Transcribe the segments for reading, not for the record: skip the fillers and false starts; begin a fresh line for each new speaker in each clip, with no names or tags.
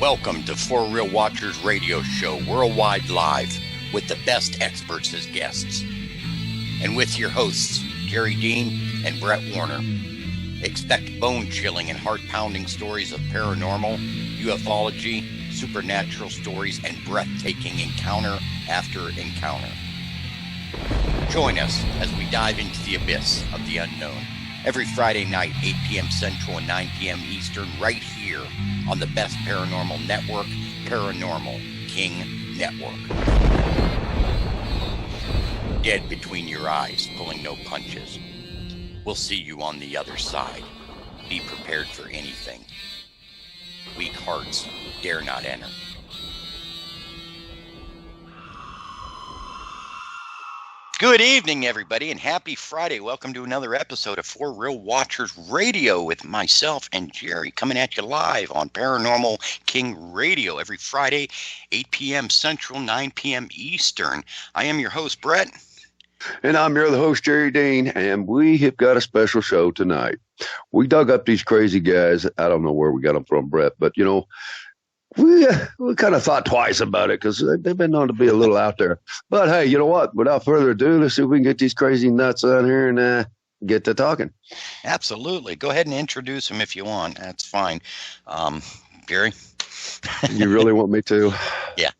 Welcome to For Real Watchers Radio Show, worldwide live, with the best experts as guests. And with your hosts, Jerry Dean and Brett Warner. Expect bone-chilling and heart-pounding stories of paranormal, ufology, supernatural stories, and breathtaking encounter after encounter. Join us as we dive into the abyss of the unknown. Every Friday night, 8 p.m. Central and 9 p.m. Eastern, right here on the best paranormal network, Paranormal King Network. Dead between your eyes, pulling no punches. We'll see you on the other side. Be prepared for anything. Weak hearts dare not enter. Good evening, everybody, and happy Friday. Welcome to another episode of For Real Watchers Radio with myself and Jerry, coming at you live on Paranormal King Radio every Friday, 8 p.m. Central, 9 p.m. Eastern. I am your host, Brett.
And I'm your host, Jerry Dean, and we have got a special show tonight. We dug up these crazy guys. I don't know where we got them from, Brett, but, you know, we kind of thought twice about it because they've been known to be a little out there. But, hey, you know what? Without further ado, let's see if we can get these crazy nuts on here and get to talking.
Absolutely. Go ahead and introduce them if you want. That's fine. Jerry?
You really want me to?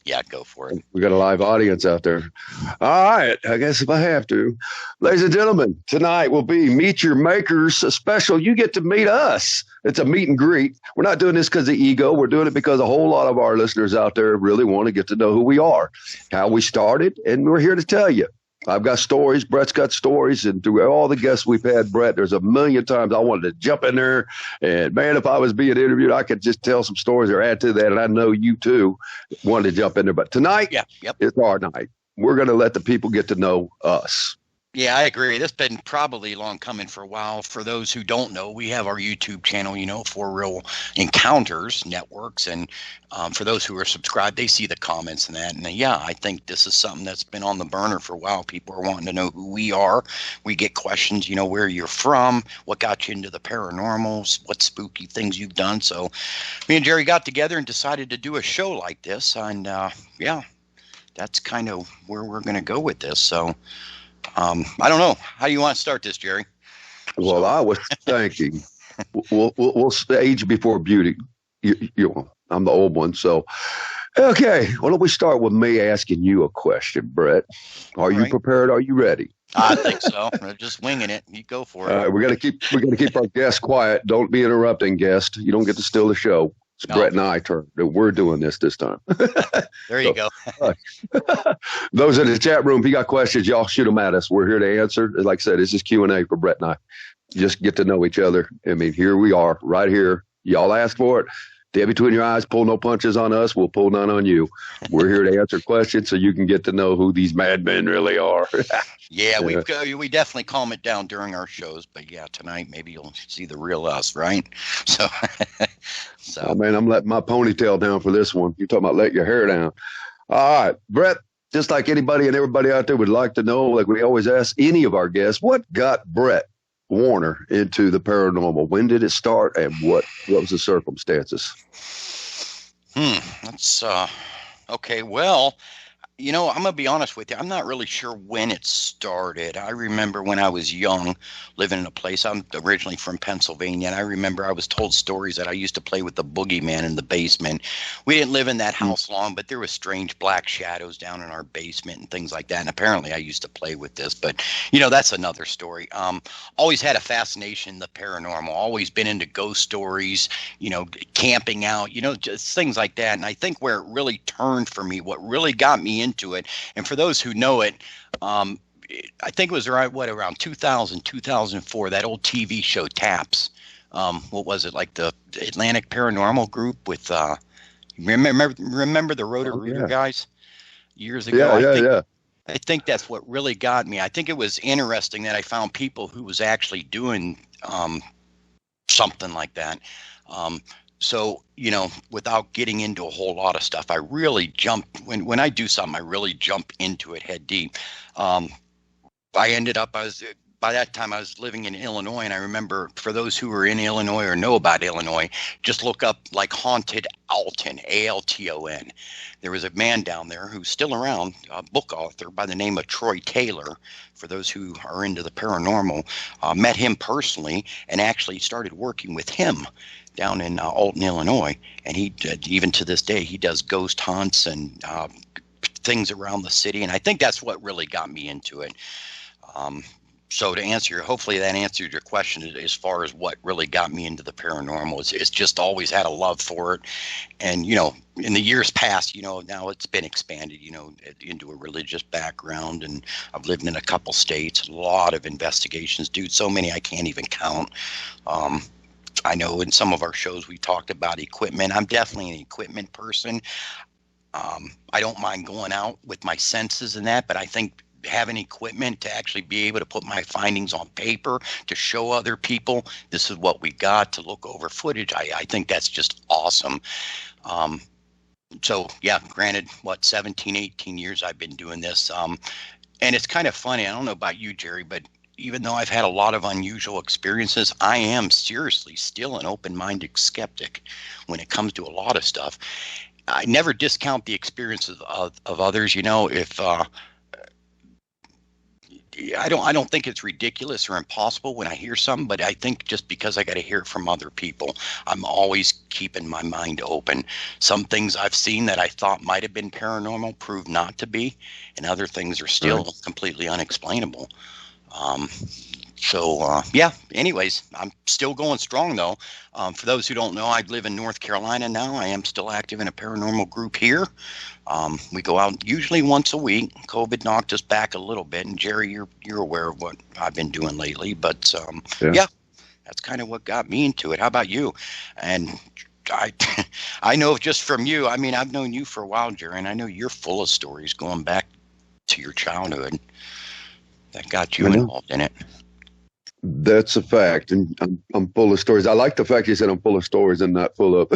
Yeah, go for it.
We got a live audience out there. All right, I guess if I have to. Ladies and gentlemen, tonight will be Meet Your Makers special. You get to meet us. It's a meet and greet. We're not doing this because of ego. We're doing it because a whole lot of our listeners out there really want to get to know who we are, how we started, and we're here to tell you. I've got stories. Brett's got stories. And through all the guests we've had, Brett, there's a million times I wanted to jump in there. And, man, if I was being interviewed, I could just tell some stories or add to that. And I know you, too, wanted to jump in there. But tonight, It's our night. We're going to let the people get to know us.
Yeah, I agree. This has been probably long coming for a while. For those who don't know, we have our YouTube channel, For Real Encounters Networks. And for those who are subscribed, they see the comments and that. And I think this is something that's been on the burner for a while. People are wanting to know who we are. We get questions, where you're from, what got you into the paranormals, what spooky things you've done. So me and Jerry got together and decided to do a show like this. And that's kind of where we're going to go with this. So I don't know. How do you want to start this, Jerry?
Well, I was thinking we'll age before beauty. I'm the old one. So, okay. Why don't we start with me asking you a question, Brett? Are you prepared? Are you ready?
I think so. I'm just winging it. You go for it.
We're gonna keep our guests quiet. Don't be interrupting, guest. You don't get to steal the show. It's Brett and I turn. We're doing this time.
There you go.
Those in the chat room, if you got questions, y'all shoot them at us. We're here to answer. Like I said, this is Q&A for Brett and I. Just get to know each other. I mean, here we are, right here. Y'all ask for it. Dead between your eyes, pull no punches on us. We'll pull none on you. We're here to answer questions so you can get to know who these madmen really are.
We definitely calm it down during our shows. But tonight maybe you'll see the real us, right? So,
Oh, man, I'm letting my ponytail down for this one. You're talking about let your hair down. All right, Brett, just like anybody and everybody out there would like to know, like we always ask any of our guests, what got Brett Warner into the paranormal? When did it start, and what was the circumstances?
That's okay. Well, I'm going to be honest with you. I'm not really sure when it started. I remember when I was young, living in a place. I'm originally from Pennsylvania, and I remember I was told stories that I used to play with the boogeyman in the basement. We didn't live in that house long, but there was strange black shadows down in our basement and things like that. And apparently I used to play with this, but, that's another story. Always had a fascination in the paranormal, always been into ghost stories, camping out, just things like that. And I think where it really turned for me, what really got me into it, and for those who know it, I think it was around 2000, 2004, that old TV show Taps. What was it, like the Atlantic Paranormal Group with remember the Roto-Rooter guys years ago? I think that's what really got me. I think it was interesting that I found people who was actually doing something like that. So, without getting into a whole lot of stuff, I really when I do something, I really jump into it head deep. I ended up, by that time I was living in Illinois, and I remember, for those who are in Illinois or know about Illinois, just look up like Haunted Alton, Alton. There was a man down there who's still around, a book author by the name of Troy Taylor. For those who are into the paranormal, met him personally and actually started working with him down in Alton, Illinois. And he, even to this day, he does ghost hunts and things around the city. And I think that's what really got me into it. So to answer hopefully that answered your question as far as what really got me into the paranormal. It's just always had a love for it. And, in the years past, now it's been expanded, into a religious background. And I've lived in a couple states, a lot of investigations, dude, so many I can't even count. I know in some of our shows we talked about equipment. I'm definitely an equipment person. I don't mind going out with my senses and that, but I think having equipment to actually be able to put my findings on paper to show other people this is what we got, to look over footage, I think that's just awesome. So yeah, granted, 17, 18 years I've been doing this. And it's kind of funny. I don't know about you, Jerry, but even though I've had a lot of unusual experiences, I am seriously still an open-minded skeptic when it comes to a lot of stuff. I never discount the experiences of others. If I don't think it's ridiculous or impossible when I hear something, but I think just because I got to hear it from other people, I'm always keeping my mind open. Some things I've seen that I thought might have been paranormal proved not to be, and other things are still completely unexplainable. Yeah, anyways, I'm still going strong though. For those who don't know, I live in North Carolina now. I am still active in a paranormal group here. We go out usually once a week. COVID knocked us back a little bit, and Jerry, you're aware of what I've been doing lately, but yeah, that's kind of what got me into it. How about you? And I know just from you, I mean, I've known you for a while, Jerry, and I know you're full of stories going back to your childhood that got you involved in it.
That's a fact, and I'm full of stories. I like the fact you said I'm full of stories and not full of.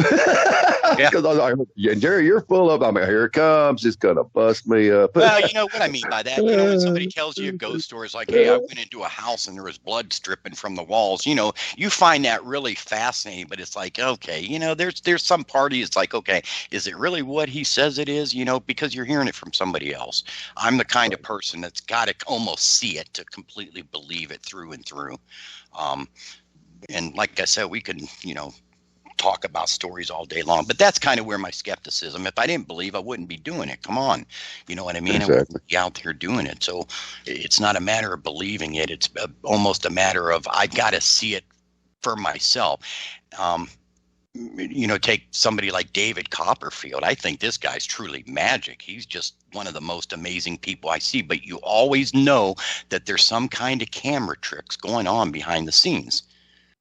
Because I was like, yeah, Jerry, you're full of. I mean, here it comes. It's gonna bust me up.
Well, you know what I mean by that. When somebody tells you a ghost story, it's like, hey, I went into a house and there was blood dripping from the walls. You find that really fascinating, but it's like, okay, there's some party. It's like, okay, is it really what he says it is? Because you're hearing it from somebody else. I'm the kind of person that's got to almost see it to completely believe it through and through. And like I said, we can, talk about stories all day long, but that's kind of where my skepticism, if I didn't believe, I wouldn't be doing it. Come on. You know what I mean?
Exactly.
I wouldn't be out there doing it. So it's not a matter of believing it. It's almost a matter of, I got to see it for myself. Take somebody like David Copperfield. I think this guy's truly magic. He's just one of the most amazing people I see, but you always know that there's some kind of camera tricks going on behind the scenes.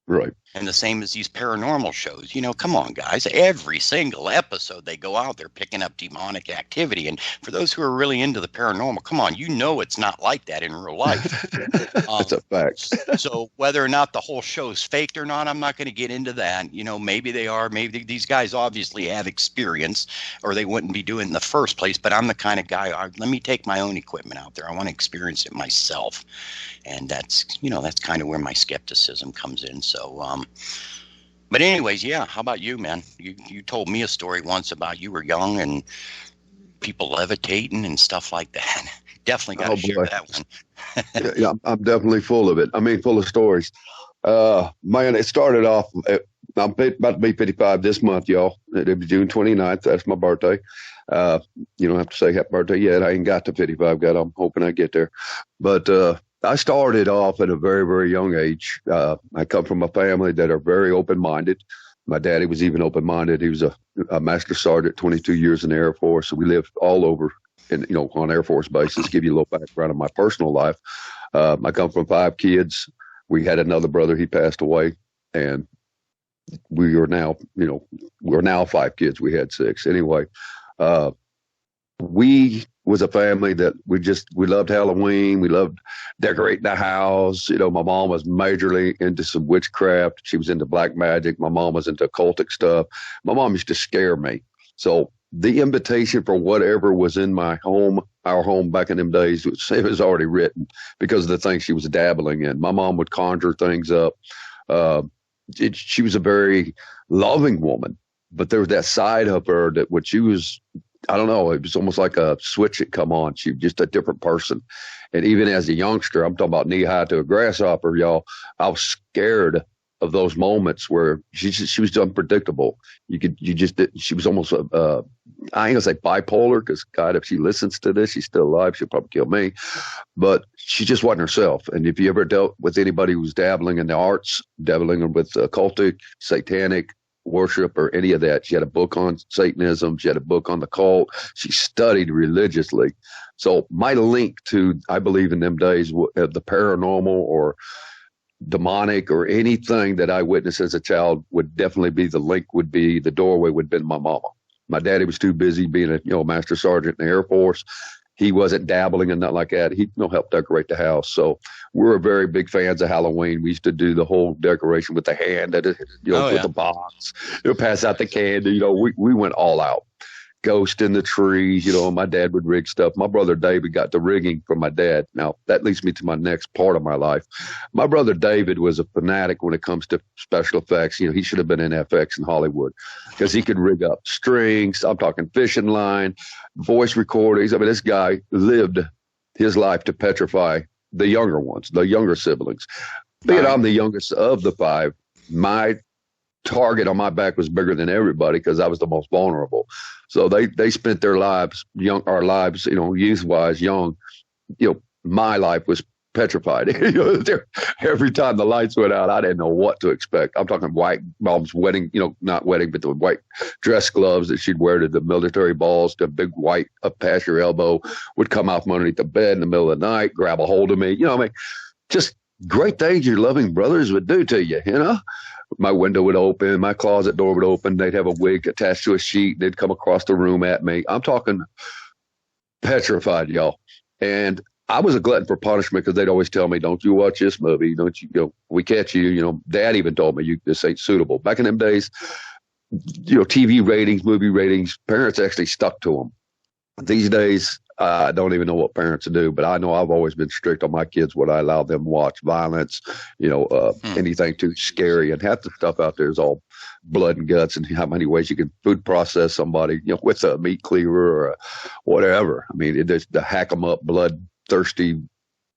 Right.
And the same as these paranormal shows. Come on, guys. Every single episode they go out there picking up demonic activity. And for those who are really into the paranormal, come on, it's not like that in real life.
That's a fact.
So whether or not the whole show is faked or not, I'm not going to get into that. Maybe they are. Maybe these guys obviously have experience or they wouldn't be doing it in the first place. But I'm the kind of guy, let me take my own equipment out there. I want to experience it myself. And that's kind of where my skepticism comes in. So, but anyways, yeah. How about you, man? You told me a story once about you were young and people levitating and stuff like that. Definitely got to share that one.
Yeah, I'm definitely full of it. I mean, full of stories. Man, it started off. I'm about to be 55 this month, y'all. It was June 29th. That's my birthday. You don't have to say happy birthday yet. I ain't got to 55 yet. I'm hoping I get there. But I started off at a very, very young age. I come from a family that are very open-minded. My daddy was even open-minded. He was a master sergeant, 22 years in the Air Force. So we lived all over, on Air Force bases. Give you a little background of my personal life. I come from 5 kids. We had another brother. He passed away, and we are now, we're now 5 kids. We had 6 anyway. We was a family that we loved Halloween. We loved decorating the house. My mom was majorly into some witchcraft. She was into black magic. My mom was into occultic stuff. My mom used to scare me. So the invitation for whatever was in my home our home back in them days, it was already written because of the things she was dabbling in. My mom would conjure things up. Uh, she was a very loving woman, but there was that side of her that when she was, I don't know, it was almost like a switch that come on. She was just a different person. And even as a youngster, I'm talking about knee high to a grasshopper, y'all, I was scared of those moments where she was unpredictable. You just she was almost I ain't gonna say bipolar because God, if she listens to this, she's still alive. She'll probably kill me, but she just wasn't herself. And if you ever dealt with anybody who's dabbling in the arts, dabbling with occultic, satanic worship, or any of that, she had a book on Satanism. She had a book on the cult. She studied religiously. So my link to, I believe in them days, the paranormal or demonic or anything that I witnessed as a child would definitely be the link, would be the doorway, would have been my mama. My daddy was too busy being a master sergeant in the Air Force. He wasn't dabbling and nothing like that. He helped decorate the house. So we're very big fans of Halloween. We used to do the whole decoration with the hand that
Oh
with
yeah.
the box. Pass out the candy. We went all out. Ghost in the trees, my dad would rig stuff. My brother David got the rigging from my dad. Now, that leads me to my next part of my life. My brother David was a fanatic when it comes to special effects. He should have been in FX in Hollywood because he could rig up strings. I'm talking fishing line, voice recordings. I mean, this guy lived his life to petrify the younger ones, the younger siblings. Being
Right.
I'm the youngest of the five, my target on my back was bigger than everybody because I was the most vulnerable. So they spent their lives, our lives, youth wise, young. My life was petrified. Every time the lights went out, I didn't know what to expect. I'm talking white mom's wedding, not wedding, but the white dress gloves that she'd wear to the military balls, the big white up past your elbow would come out from underneath the bed in the middle of the night, grab a hold of me. I mean, just great things your loving brothers would do to you. My window would open, my closet door would open. They'd have a wig attached to a sheet. They'd come across the room at me. I'm talking petrified, y'all. And I was a glutton for punishment because they'd always tell me, "Don't you watch this movie? Don't you? We catch you." Dad even told me, "This ain't suitable." Back in them days, TV ratings, movie ratings, parents actually stuck to them. These days, I don't even know what parents do, but I know I've always been strict on my kids what I allow them to watch. Violence,
Hmm.
anything too scary, and half the stuff out there is all blood and guts, and how many ways you can food process somebody, with a meat cleaver or whatever. I mean, it is the hack 'em up, bloodthirsty,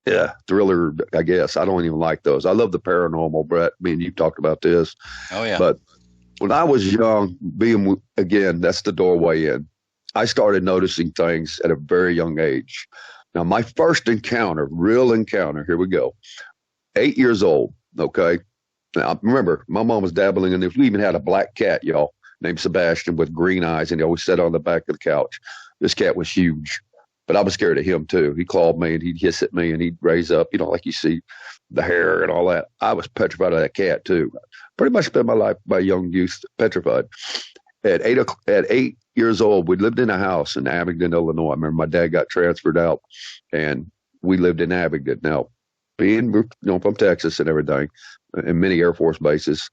yeah, thriller. I guess I don't even like those. I love the paranormal, Brett. I mean, you talked about this,
Oh yeah.
but when I was young, again, that's the doorway in. I started noticing things at a very young age. Now, my first encounter, real encounter, here we go. 8 years old. Okay. Now, remember, my mom was dabbling in this. We even had a black cat, y'all, named Sebastian with green eyes, and he always sat on the back of the couch. This cat was huge, but I was scared of him too. He clawed me and he'd hiss at me and he'd raise up, like you see the hair and all that. I was petrified of that cat too. Pretty much spent my life, my young youth, petrified. At 8 years old, we lived in a house in Abingdon, Illinois. I remember my dad got transferred out, and we lived in Abingdon. Now, being from Texas and everything, and many Air Force bases,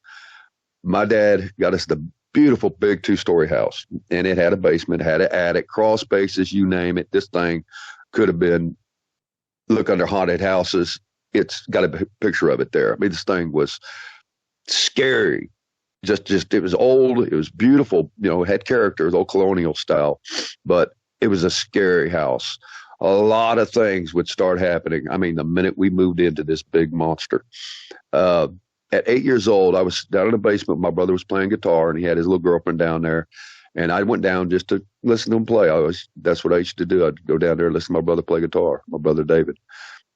my dad got us the beautiful big 2-story house, and it had a basement, had an attic, crawl spaces, you name it. This thing could have been look under haunted houses. It's got a picture of it there. I mean, this thing was scary. Just it was old, it was beautiful, it had character, old colonial style, but it was a scary house. A lot of things would start happening. I mean, the minute we moved into this big monster. uh, at 8 years old, I was down in the basement. My brother was playing guitar and he had his little girlfriend down there, and I went down just to listen to him play. That's what I used to do. I'd go down there and listen to my brother play guitar, my brother David.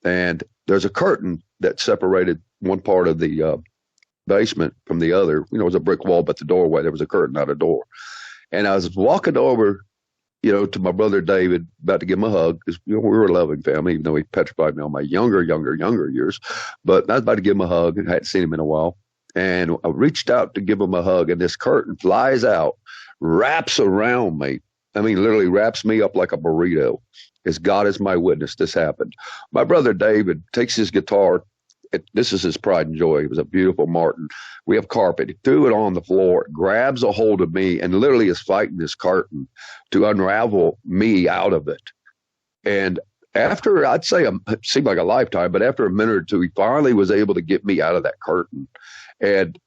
And there's a curtain that separated one part of the basement from the other. It was a brick wall, but the doorway, there was a curtain, not a door. And I was walking over, to my brother David, about to give him a hug, because, we were a loving family, even though he petrified me on my younger years. But I was about to give him a hug, and I hadn't seen him in a while. And I reached out to give him a hug, and this curtain flies out, wraps around me. I mean, literally wraps me up like a burrito. As God is my witness, this happened. My brother David takes his guitar. This is his pride and joy. It was a beautiful Martin. We have carpet. He threw it on the floor, grabs a hold of me, and literally is fighting this curtain to unravel me out of it. And after, I'd say, it seemed like a lifetime, but after a minute or two, he finally was able to get me out of that curtain. And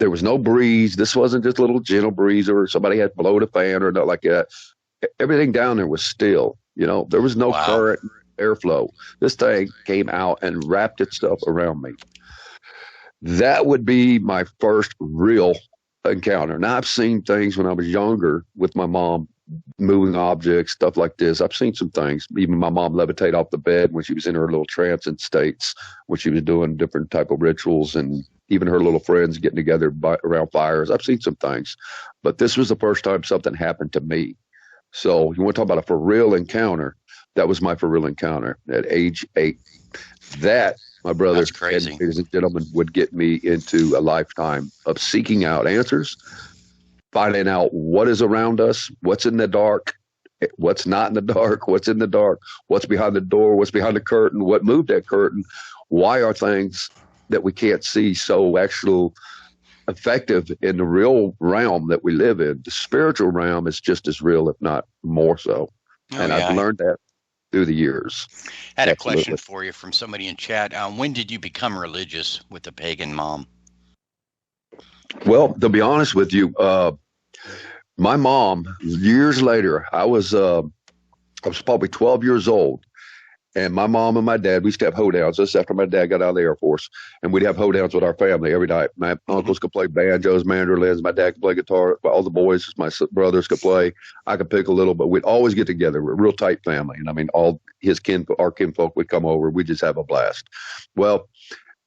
there was no breeze. This wasn't just a little gentle breeze or somebody had blowed a fan or nothing like that. Everything down there was still, there was no
Wow.
current airflow. This thing came out and wrapped itself around me. That would be my first real encounter. Now, I've seen things when I was younger with my mom, moving objects, stuff like this. I've seen some things. Even my mom levitate off the bed when she was in her little trance states, when she was doing different type of rituals, and even her little friends getting together around fires. I've seen some things, but this was the first time something happened to me. So you want to talk about a for real encounter? That was my for real encounter at age 8. That, my brother
That's
and
crazy.
ladies and gentlemen, would get me into a lifetime of seeking out answers, finding out what is around us, what's in the dark, what's not in the dark, what's in the dark, what's behind the door, what's behind the curtain, what moved that curtain, why are things that we can't see so actual effective in the real realm that we live in. The spiritual realm is just as real, if not more so.
Oh,
And I've
yeah. I
learned that through the years.
had a question
Absolutely.
for you from somebody in chat. When did you become religious with a pagan mom?
Well, to be honest with you, my mom, years later, I was probably 12 years old. And my mom and my dad, we used to have hoedowns. This after my dad got out of the Air Force, and we'd have hoedowns with our family every night. My
Hmm.
uncles could play banjos, mandolins. My dad could play guitar. All the boys, my brothers could play. I could pick a little, but we'd always get together. We're a real tight family, and I mean, all our kinfolk would come over. We just have a blast. Well,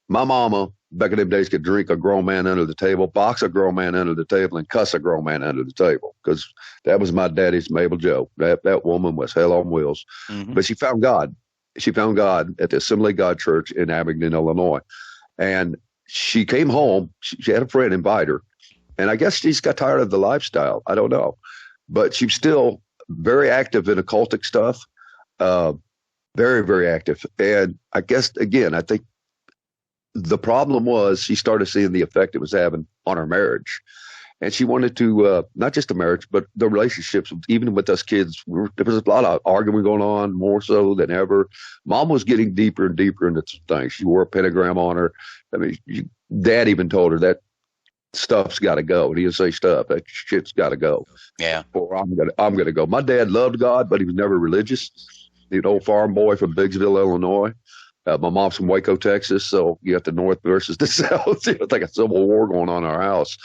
my mama back in them days could drink a grown man under the table, box a grown man under the table, and cuss a grown man under the table because that was my daddy's Mabel Joe. That woman was hell on wheels,
Hmm.
but she found God. She found God at the Assembly of God Church in Abingdon, Illinois, and she came home. She had a friend invite her, and I guess she just got tired of the lifestyle. I don't know, but she's still very active in occultic stuff. Uh, very, very active. And I guess again, I think the problem was she started seeing the effect it was having on her marriage, and she wanted to not just the marriage but the relationships, even with us kids. There was a lot of arguing going on, more so than ever. Mom was getting deeper and deeper into some things. She wore a pentagram on her. I mean, dad even told her that stuff's got to go. He didn't say stuff, that shit's got to go,
Yeah.
or I'm gonna go. My dad loved God, but he was never religious. He was an old farm boy from Biggsville, Illinois. My mom's from Waco, Texas, so you got the North versus the South. It's like a civil war going on in our house.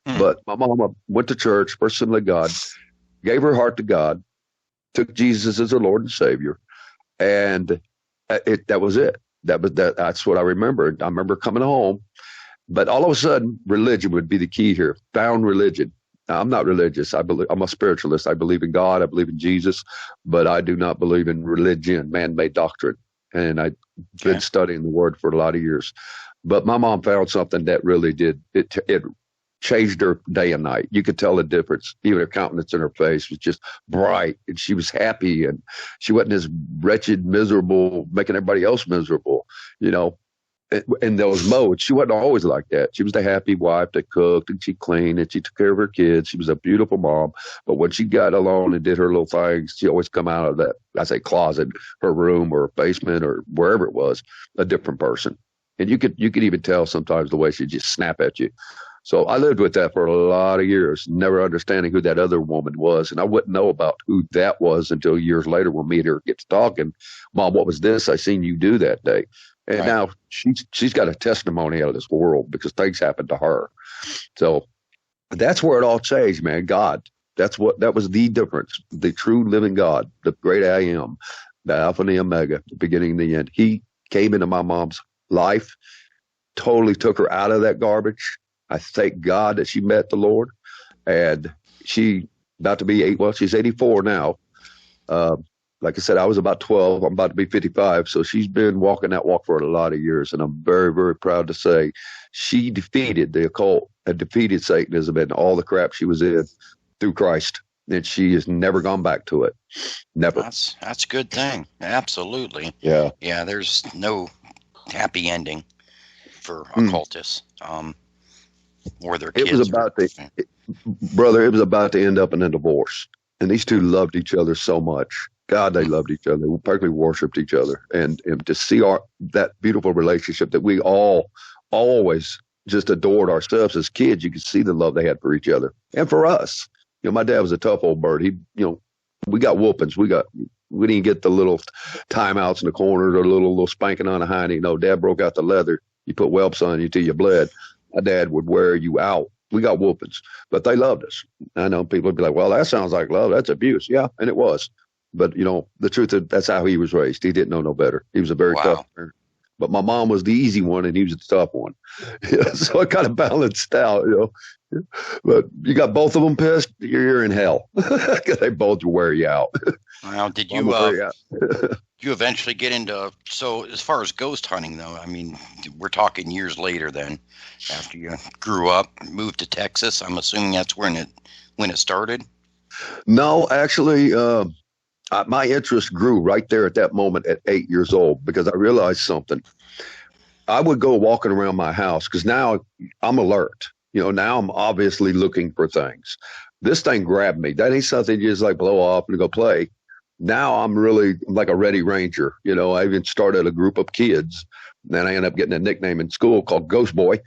Hmm.
But my mama went to church, first Assembly of God, gave her heart to God, took Jesus as her Lord and Savior, and that was it. That's what I remember. I remember coming home, but all of a sudden, religion would be the key here. Found religion. Now, I'm not religious. I'm a spiritualist. I believe in God. I believe in Jesus, but I do not believe in religion, man-made doctrine. And I've been
Okay.
studying the Word for a lot of years. But my mom found something that really did it. It changed her day and night. You could tell the difference. Even her countenance in her face was just bright, and she was happy, and she wasn't this wretched, miserable, making everybody else miserable. You know, in those modes. She wasn't always like that. She was the happy wife that cooked and she cleaned and she took care of her kids. She was a beautiful mom. But when she got alone and did her little things, she always come out of that, I say closet, her room or basement or wherever it was, a different person. And you could even tell sometimes the way she just snap at you. So I lived with that for a lot of years, never understanding who that other woman was. And I wouldn't know about who that was until years later when me and her get to talking. Mom, what was this? I seen you do that day. And
Right.
now she's got a testimony out of this world because things happened to her. So that's where it all changed, man. God. That was the difference. The true living God, the great I am, the Alpha and the Omega, the beginning and the end. He came into my mom's life, totally took her out of that garbage. I thank God that she met the Lord, and she about to be eight. Well, she's 84 now. Uh, like I said, I was about 12. I'm about to be 55. So she's been walking that walk for a lot of years. And I'm very, very proud to say she defeated the occult and defeated Satanism and all the crap she was in through Christ. And she has never gone back to it. Never.
That's a good thing. Absolutely.
Yeah.
Yeah. There's no happy ending for
Mm.
occultists, or their
It was
kids.
about to, brother, it was about to end up in a divorce. And these two loved each other so much. God, they loved each other. We practically worshipped each other, and to see our that beautiful relationship that we all always just adored ourselves as kids. You could see the love they had for each other and for us. My dad was a tough old bird. We got whoopings. We didn't get the little timeouts in the corners or little spanking on the hiney. No, Dad broke out the leather. You put whelps on you till you bled. My dad would wear you out. We got whoopings, but they loved us. I know people would be like, "Well, that sounds like love. That's abuse." Yeah, and it was. But the truth is that's how he was raised. He didn't know no better. He was a very tough
Wow.
parent. But my mom was the easy one and he was the tough one. Yeah, so it kind of balanced out. But you got both of them pissed, you're in hell. They both wear you out.
Now, did
I'm gonna wear you out.
you eventually get into, so as far as ghost hunting though, I mean, we're talking years later then, after you grew up, moved to Texas. I'm assuming that's when it started.
No, actually, my interest grew right there at that moment at 8 years old because I realized something. I would go walking around my house because now I'm alert. Now I'm obviously looking for things. This thing grabbed me. That ain't something you just like blow off and go play. Now I'm really like a ready ranger. I even started a group of kids. Then I ended up getting a nickname in school called Ghost Boy.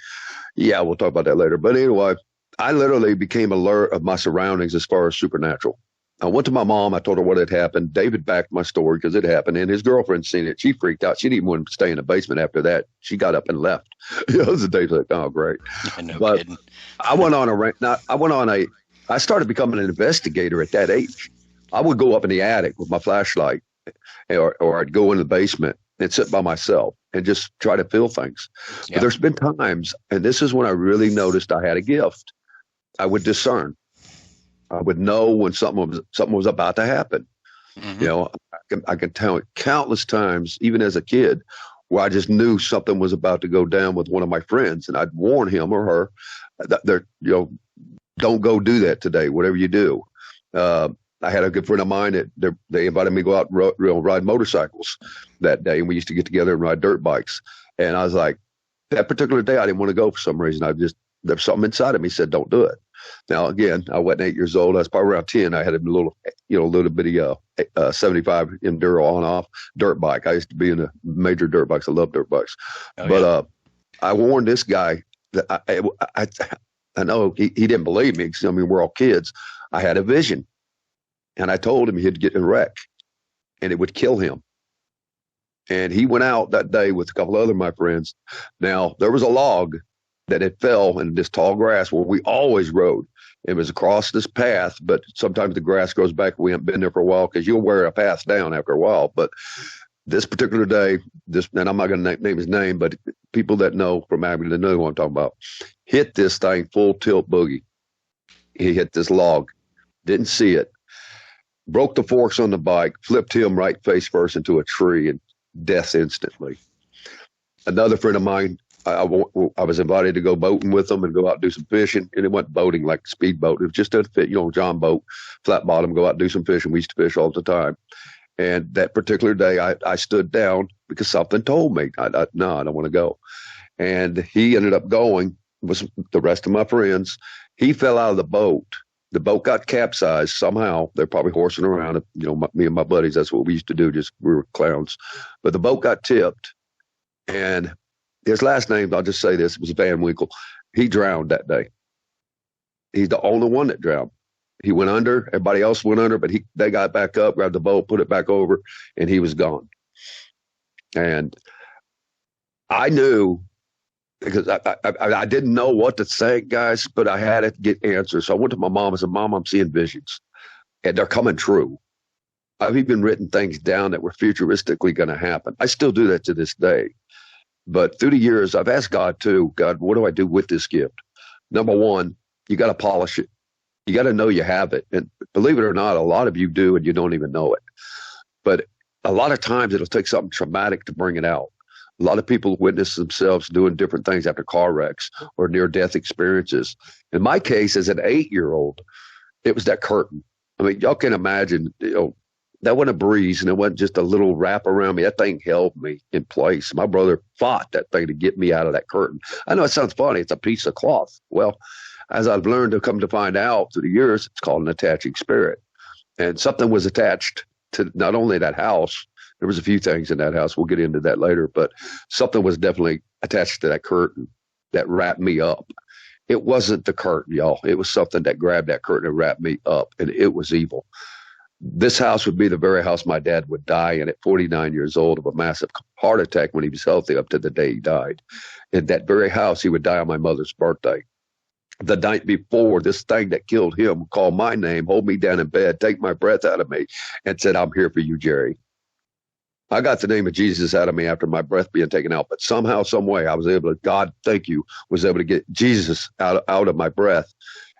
Yeah, we'll talk about that later. But anyway, I literally became alert of my surroundings as far as supernatural. I went to my mom. I told her what had happened. David backed my story because it happened, and his girlfriend seen it. She freaked out. She didn't even want to stay in the basement after that. She got up and left. It was a day like, oh, great.
No
But
kidding.
I went on a rant. I started becoming an investigator at that age. I would go up in the attic with my flashlight, or I'd go in the basement and sit by myself and just try to feel things. But
Yeah.
there's been times, and this is when I really noticed I had a gift. I would discern. I would know when something was about to happen.
Hmm.
I can tell it countless times, even as a kid, where I just knew something was about to go down with one of my friends, and I'd warn him or her that don't go do that today. Whatever you do. I had a good friend of mine that they invited me to go out and ride motorcycles that day, and we used to get together and ride dirt bikes. And I was like, that particular day, I didn't want to go for some reason. There's something inside of me said, don't do it. Now, again, I wasn't 8 years old. I was probably around 10. I had a little bitty 75 Enduro on off dirt bike. I used to be in the major dirt bikes. I love dirt bikes.
Oh
But
yeah.
I warned this guy that I know he didn't believe me because, I mean, we're all kids. I had a vision. And I told him he'd get in a wreck and it would kill him. And he went out that day with a couple other of my friends. Now, there was a log that had fell in this tall grass where we always rode. It was across this path, but sometimes the grass grows back. We haven't been there for a while because you'll wear a path down after a while. But this particular day, and I'm not going to name his name, but people that know from Abilene know what I'm talking about, hit this thing full tilt boogie. He hit this log, didn't see it, broke the forks on the bike, flipped him right face first into a tree, and death instantly. Another friend of mine, I was invited to go boating with them and go out and do some fishing. And it wasn't boating like speedboat. It was just a fit, John boat, flat bottom, go out and do some fishing. We used to fish all the time. And that particular day, I stood down because something told me, no, I don't want to go. And he ended up going with the rest of my friends. He fell out of the boat. The boat got capsized somehow. They're probably horsing around. Me and my buddies, that's what we used to do. Just we were clowns. But the boat got tipped. And his last name, I'll just say this, was Van Winkle. He drowned that day. He's the only one that drowned. He went under. Everybody else went under, but they got back up, grabbed the boat, put it back over, and he was gone. And I knew because I didn't know what to say, guys, but I had to get answers. So I went to my mom and said, Mom, I'm seeing visions, and they're coming true. I've even written things down that were futuristically going to happen. I still do that to this day. But through the years, I've asked God too, God, what do I do with this gift? Number one, you got to polish it. You got to know you have it. And believe it or not, a lot of you do, and you don't even know it. But a lot of times it'll take something traumatic to bring it out. A lot of people witness themselves doing different things after car wrecks or near-death experiences. In my case, as an 8-year-old, it was that curtain. I mean, y'all can imagine, that wasn't a breeze and it wasn't just a little wrap around me. That thing held me in place. My brother fought that thing to get me out of that curtain. I know it sounds funny. It's a piece of cloth. Well, as I've learned to come to find out through the years, it's called an attaching spirit. And something was attached to not only that house. There was a few things in that house. We'll get into that later, but something was definitely attached to that curtain that wrapped me up. It wasn't the curtain, y'all. It was something that grabbed that curtain and wrapped me up, and it was evil. This house would be the very house my dad would die in at 49 years old of a massive heart attack when he was healthy up to the day he died. In that very house, he would die on my mother's birthday. The night before, this thing that killed him called my name, hold me down in bed, take my breath out of me, and said, I'm here for you, Jerry. I got the name of Jesus out of me after my breath being taken out, but somehow, some way, I was able to, God, thank you, was able to get Jesus out of my breath.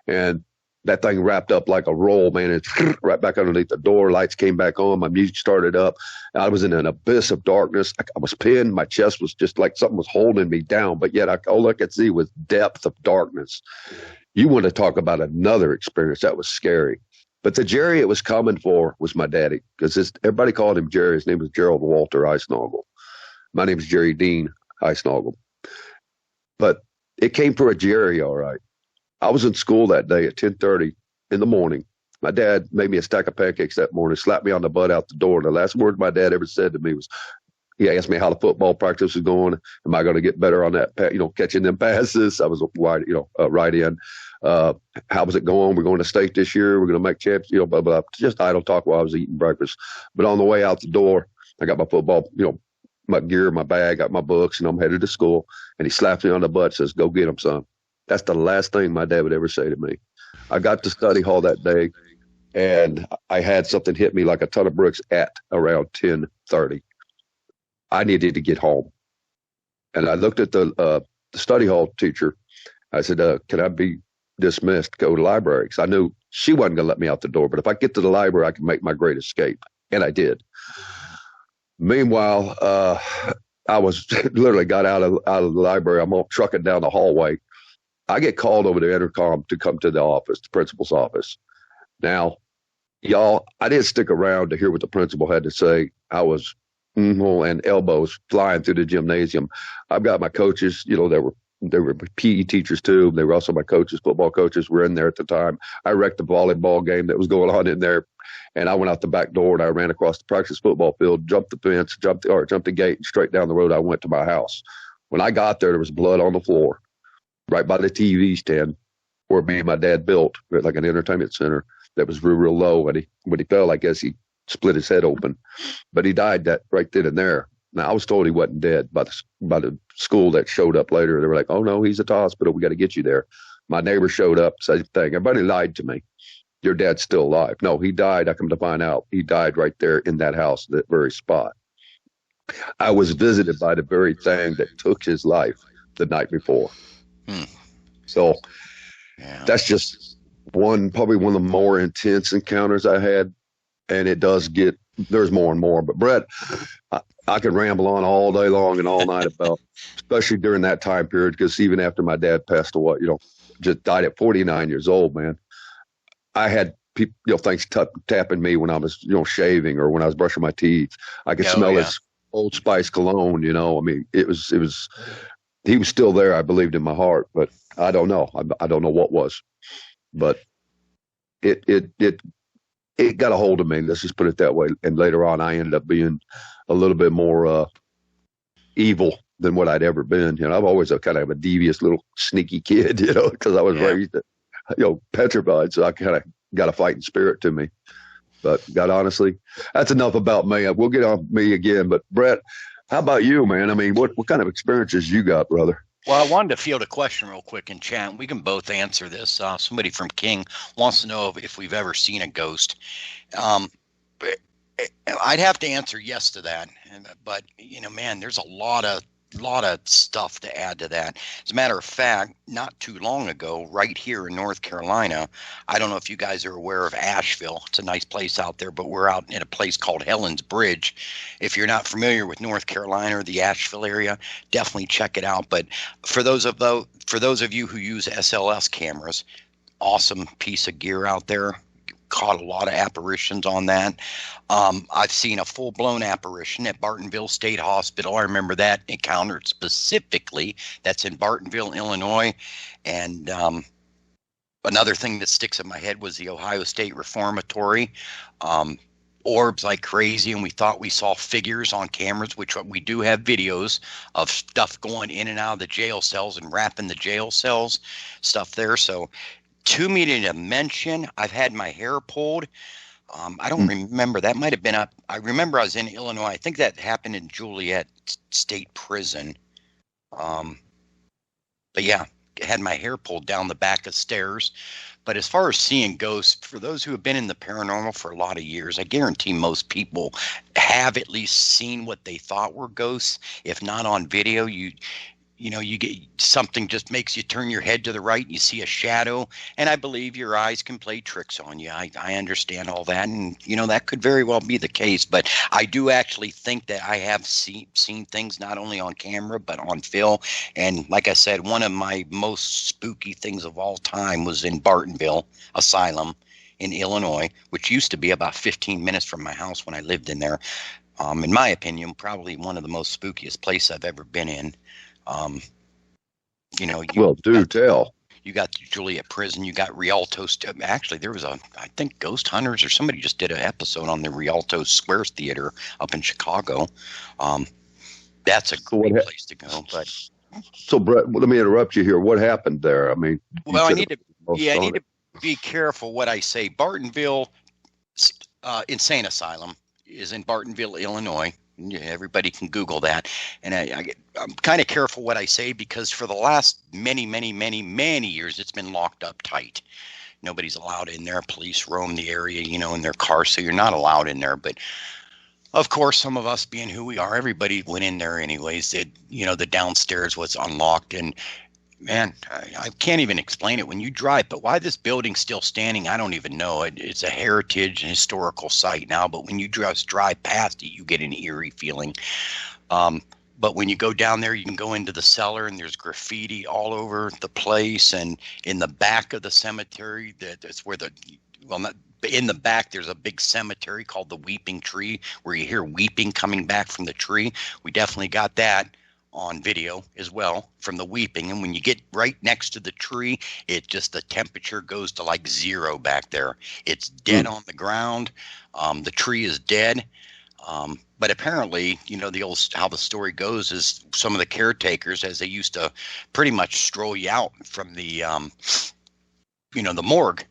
And that thing wrapped up like a roll, man. It's right back underneath the door. Lights came back on. My music started up. I was in an abyss of darkness. I was pinned. My chest was just like something was holding me down, but yet all I could see was depth of darkness. You want to talk about another experience that was scary. But the Jerry it was coming for was my daddy, because everybody called him Jerry. His name was Gerald Walter Eisnagel. My name is Jerry Dean Eisnagel. But it came for a Jerry, all right. I was in school that day at 10:30 in the morning. My dad made me a stack of pancakes that morning, slapped me on the butt out the door. And the last word my dad ever said to me was, he asked me how the football practice was going. Am I going to get better on that, catching them passes? I was wide, right in. How was it going? We're going to state this year. We're going to make champs, blah, blah, blah. Just idle talk while I was eating breakfast. But on the way out the door, I got my football, my gear, my bag, got my books, and I'm headed to school. And he slaps me on the butt, says, go get them, son. That's the last thing my dad would ever say to me. I got to study hall that day, and I had something hit me like a ton of bricks at around 10:30. I needed to get home. And I looked at the study hall teacher. I said, can I be dismissed, go to the library? Because I knew she wasn't going to let me out the door. But if I get to the library, I can make my great escape. And I did. Meanwhile, I was literally got out of the library. I'm all trucking down the hallway. I get called over the intercom to come to the office, the principal's office. Now, y'all, I didn't stick around to hear what the principal had to say. I was and elbows flying through the gymnasium. I've got my coaches, they were PE teachers too. They were also my coaches, football coaches were in there at the time. I wrecked the volleyball game that was going on in there. And I went out the back door and I ran across the practice football field, jumped the fence, jumped the gate, and straight down the road I went to my house. When I got there was blood on the floor, right by the TV stand where me and my dad built, like an entertainment center that was real, real low. And when he fell, I guess he split his head open, but he died that right then and there. Now I was told he wasn't dead by the school that showed up later. They were like, "Oh no, he's at the hospital. We got to get you there." My neighbor showed up, same thing. Everybody lied to me. Your dad's still alive. No, he died. I come to find out he died right there in that house, that very spot. I was visited by the very thing that took his life the night before. So
Yeah.
that's just probably one of the more intense encounters I had. And it does there's more and more. But Brett, I could ramble on all day long and all night about, especially during that time period, because even after my dad passed away, just died at 49 years old, man. I had people, things tapping me when I was, shaving or when I was brushing my teeth. I could smell his Old Spice cologne, I mean, it was, he was still there. I believed in my heart, but I don't know. I don't know what was, but it got a hold of me. Let's just put it that way. And later on, I ended up being a little bit more evil than what I'd ever been. I've always kind of a devious little sneaky kid, because I was raised, petrified. So I kind of got a fighting spirit to me. But God, honestly, that's enough about me. We'll get on me again. But Brett, how about you, man? I mean, what kind of experiences you got, brother?
Well, I wanted to field a question real quick in chat. We can both answer this. Somebody from King wants to know if we've ever seen a ghost. I'd have to answer yes to that. But, man, there's a lot of stuff to add to that. As a matter of fact, not too long ago, right here in North Carolina, I don't know if you guys are aware of Asheville. It's a nice place out there, but we're out in a place called Helen's Bridge. If you're not familiar with North Carolina or the Asheville area, definitely check it out. But for those of you who use SLS cameras, awesome piece of gear out there. Caught a lot of apparitions on that. I've seen a full-blown apparition at Bartonville State Hospital. I remember that encounter specifically. That's in Bartonville, Illinois. And another thing that sticks in my head was the Ohio State Reformatory. orbs like crazy, and we thought we saw figures on cameras, which we do have videos of stuff going in and out of the jail cells and wrapping the jail cells, stuff there. So, two-meter dimension, I've had my hair pulled. I don't remember. That might have been up. I remember I was in Illinois. I think that happened in Juliet State Prison. Um, but yeah, had my hair pulled down the back of stairs. But as far as seeing ghosts, for those who have been in the paranormal for a lot of years, I guarantee most people have at least seen what they thought were ghosts. If not on video, you get something just makes you turn your head to the right and you see a shadow. And I believe your eyes can play tricks on you. I understand all that. And, that could very well be the case. But I do actually think that I have seen things not only on camera, but on film. And like I said, one of my most spooky things of all time was in Bartonville Asylum in Illinois, which used to be about 15 minutes from my house when I lived in there. In my opinion, probably one of the most spookiest places I've ever been in. Um,
Well, do tell.
You got Juliet Prison, you got Rialto. Actually, there was I think Ghost Hunters or somebody just did an episode on the Rialto Square Theater up in Chicago. That's a great place to go. But
so, Brett, let me interrupt you here. What happened there? I mean,
well, I need to be careful what I say. Bartonville Insane Asylum is in Bartonville, Illinois. Yeah, everybody can Google that. And I'm kind of careful what I say because for the last many, many, many, many years, it's been locked up tight. Nobody's allowed in there. Police roam the area, in their cars, so you're not allowed in there. But of course, some of us being who we are, everybody went in there anyways. The downstairs was unlocked, and man, I can't even explain it when you drive. But why this building's still standing, I don't even know. It's a heritage and historical site now, but when you just drive past it, you get an eerie feeling. But when you go down there, you can go into the cellar, and there's graffiti all over the place. And in the back of the cemetery, that's where in the back, there's a big cemetery called the Weeping Tree, where you hear weeping coming back from the tree. We definitely got that on video as well from the weeping. And when you get right next to the tree, the temperature goes to like 0 back there. It's dead on the ground. The tree is dead. But apparently, how the story goes is some of the caretakers, as they used to pretty much stroll you out from the morgue,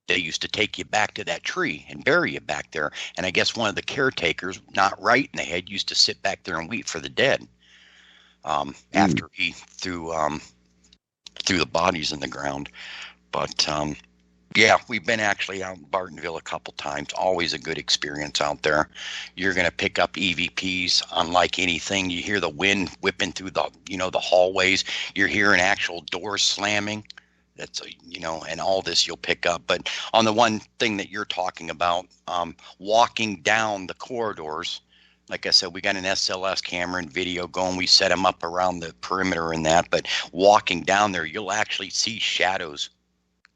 they used to take you back to that tree and bury you back there. And I guess one of the caretakers, not right in the head, used to sit back there and weep for the dead. After he threw the bodies in the ground. But yeah, we've been actually out in Bartonville a couple times. Always a good experience out there. You're going to pick up EVPs unlike anything. You hear the wind whipping through the hallways. You're hearing actual doors slamming. That's and all this you'll pick up. But on the one thing that you're talking about, walking down the corridors. Like I said, we got an SLS camera and video going. We set them up around the perimeter and that. But walking down there, you'll actually see shadows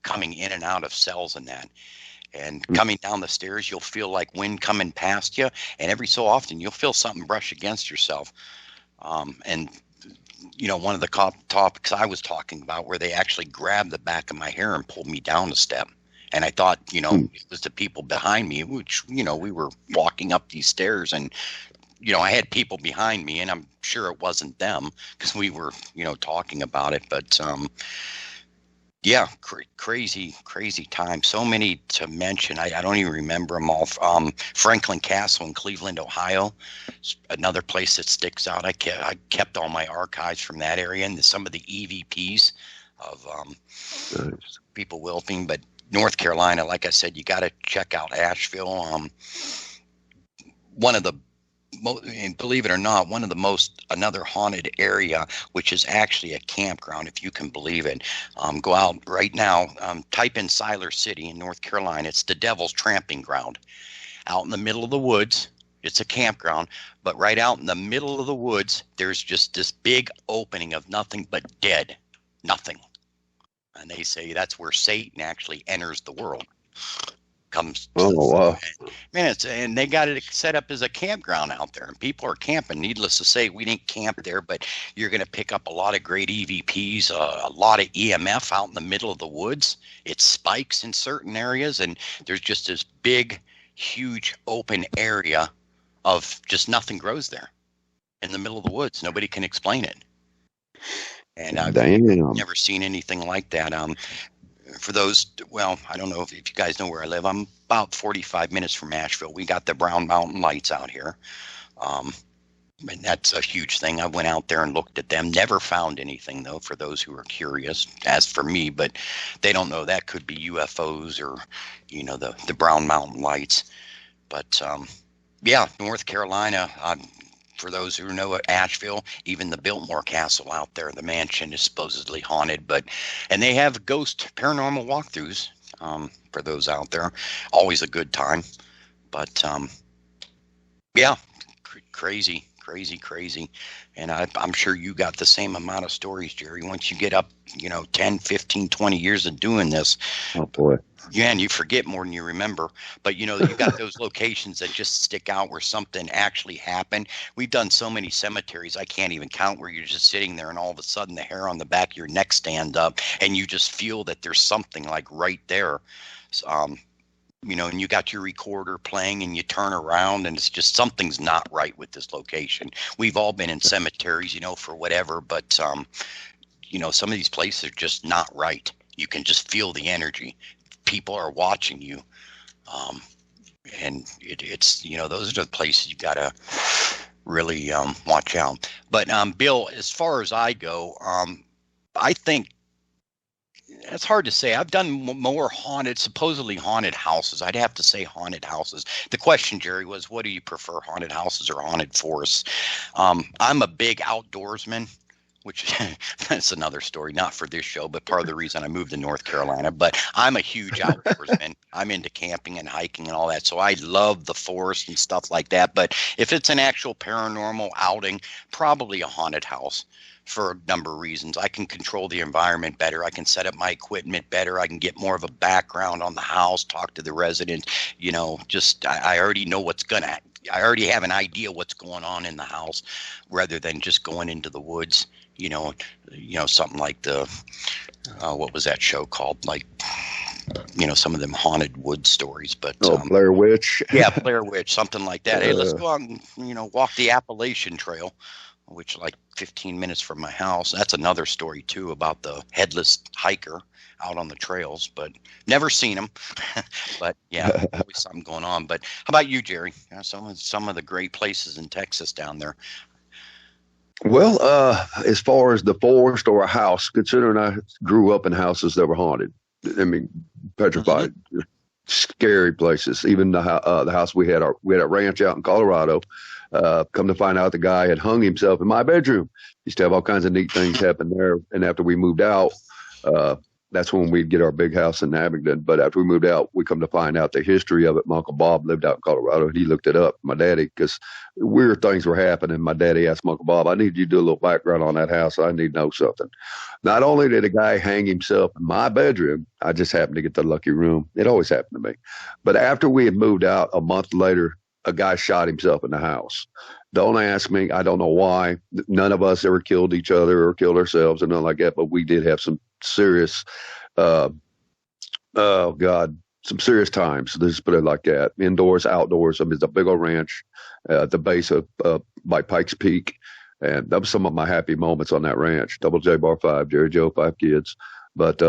coming in and out of cells and that. And coming down the stairs, you'll feel like wind coming past you. And every so often, you'll feel something brush against yourself. And one of the topics I was talking about where they actually grabbed the back of my hair and pulled me down a step. And I thought, it was the people behind me, which, we were walking up these stairs and, I had people behind me and I'm sure it wasn't them because we were, talking about it. But, yeah, crazy time. So many to mention. I don't even remember them all. Franklin Castle in Cleveland, Ohio, another place that sticks out. I kept all my archives from that area and some of the EVPs of people wilting. But North Carolina, like I said, you got to check out Asheville. One of the and believe it or not, another haunted area, which is actually a campground, if you can believe it. Go out right now, type in Siler City in North Carolina. It's the Devil's Tramping Ground. Out in the middle of the woods, it's a campground, but right out in the middle of the woods, there's just this big opening of nothing but dead, nothing. And they say that's where Satan actually enters the world. Comes.
Oh, wow.
Man, and they got it set up as a campground out there, and people are camping. Needless to say, we didn't camp there, but you're going to pick up a lot of great EVPs, a lot of EMF out in the middle of the woods. It spikes in certain areas, and there's just this big, huge open area of just nothing grows there in the middle of the woods. Nobody can explain it. And I've
Damn.
never seen anything like that. For those, well, I don't know if you guys know where I live. I'm about 45 minutes from Asheville. We got the Brown Mountain Lights out here. Um, and that's a huge thing. I went out there and looked at them. Never found anything, though, for those who are curious. As for me, but they don't know, that could be UFOs or, the Brown Mountain Lights. But yeah, North Carolina. For those who know Asheville, even the Biltmore Castle out there, the mansion is supposedly haunted. And they have ghost paranormal walkthroughs for those out there. Always a good time. But yeah, crazy, crazy, crazy. And I'm sure you got the same amount of stories, Jerry. Once you get up, 10, 15, 20 years of doing this.
Oh, boy.
Yeah, and you forget more than you remember. But, you got those locations that just stick out where something actually happened. We've done so many cemeteries, I can't even count, where you're just sitting there and all of a sudden the hair on the back of your neck stand up and you just feel that there's something like right there. And you got your recorder playing and you turn around and it's just something's not right with this location. We've all been in cemeteries, for whatever, but, some of these places are just not right. You can just feel the energy. People are watching you. And it's, those are the places you got to really watch out. But, Bill, as far as I go, I think, it's hard to say. I've done more supposedly haunted houses. I'd have to say haunted houses. The question, Jerry, was what do you prefer, haunted houses or haunted forests? I'm a big outdoorsman, which that's another story, not for this show, but part of the reason I moved to North Carolina. But I'm a huge outdoorsman. I'm into camping and hiking and all that. So I love the forest and stuff like that. But if it's an actual paranormal outing, probably a haunted house. For a number of reasons. I can control the environment better. I can set up my equipment better. I can get more of a background on the house, talk to the resident, I already know I already have an idea what's going on in the house rather than just going into the woods, something like what was that show called? Like, some of them haunted wood stories, but
Blair Witch.
Yeah, Blair Witch, something like that. Hey, let's go out and, walk the Appalachian Trail, which like 15 minutes from my house. That's another story too about the headless hiker out on the trails, but never seen him. But yeah, always something going on. But how about you, Jerry? Some of the great places in Texas down there.
Well, as far as the forest or a house, considering I grew up in houses that were haunted, I mean, petrified, scary places. Even the house we had a ranch out in Colorado. Come to find out the guy had hung himself in my bedroom. Used to have all kinds of neat things happen there. And after we moved out, that's when we'd get our big house in Abingdon. But after we moved out, we come to find out the history of it. My Uncle Bob lived out in Colorado, and he looked it up, my daddy, because weird things were happening. My daddy asked my Uncle Bob, I need you to do a little background on that house. I need to know something. Not only did a guy hang himself in my bedroom, I just happened to get the lucky room. It always happened to me. But after we had moved out a month later, a guy shot himself in the house. Don't ask me. I don't know why. None of us ever killed each other or killed ourselves or nothing like that. But we did have some serious, oh God, some serious times. Let's put it like that. Indoors, outdoors. I mean, it's a big old ranch at the base of by Pikes Peak. And that was some of my happy moments on that ranch. Double J Bar 5, Jerry Joe, 5 kids. But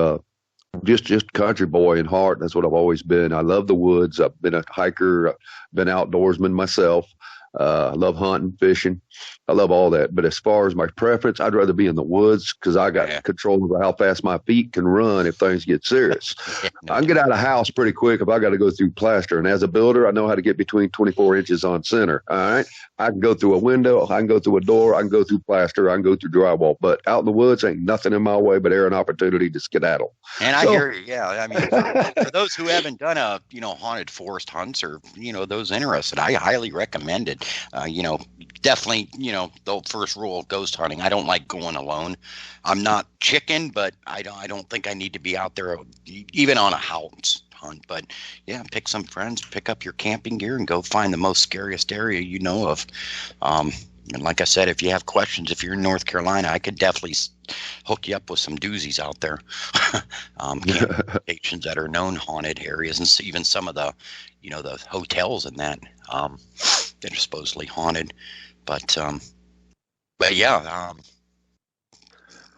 just country boy in heart. That's what I've always been. I love the woods. I've been a hiker. I've been outdoorsman myself. I love hunting, fishing. I love all that. But as far as my preference, I'd rather be in the woods because I got control over how fast my feet can run if things get serious. I can get out of the house pretty quick if I got to go through plaster. And as a builder, I know how to get between 24 inches on center. All right. I can go through a window. I can go through a door. I can go through plaster. I can go through drywall. But out in the woods, ain't nothing in my way but air and opportunity to skedaddle.
And I hear you. Yeah. I mean, for those who haven't done haunted forest hunts or, those interested, I highly recommend it. Definitely, the first rule of ghost hunting, I don't like going alone. I'm not chicken, but I don't think I need to be out there even on a house hunt. But yeah, pick some friends, pick up your camping gear and go find the most scariest area you know of. And like I said, if you have questions, if you're in North Carolina, I could definitely hook you up with some doozies out there. Camp locations that are known haunted areas, and even some of the, the hotels and that that are supposedly haunted. But but yeah,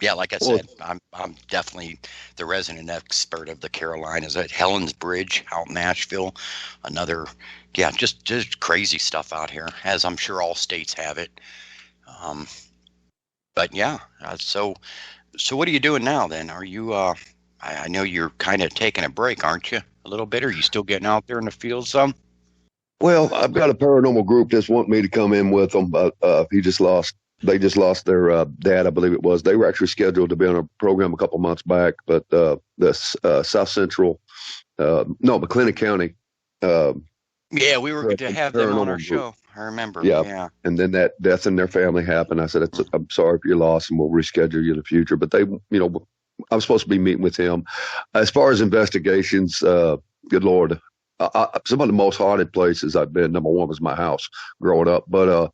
yeah, like I
Well,
said, I'm definitely the resident expert of the Carolinas at Helen's Bridge out in Nashville. Another, yeah, just crazy stuff out here, as I'm sure all states have it. Um, but yeah, so what are you doing now then? Are you I know you're kind of taking a break, aren't you? A little bit. Are you still getting out there in the field some?
well, I've got a paranormal group that's wanting me to come in with them, but they just lost their dad, I believe it was. They were actually scheduled to be on a program a couple months back, but the South Central, no, McLennan County uh,
Yeah, we were to have them on our
paranormal group.
show. I remember.
Yeah.
Yeah.
And then that death in their family happened. I said, I'm sorry for your loss and we'll reschedule you in the future. But they, I'm supposed to be meeting with him. As far as investigations, good Lord, some of the most haunted places I've been, number one was my house growing up. But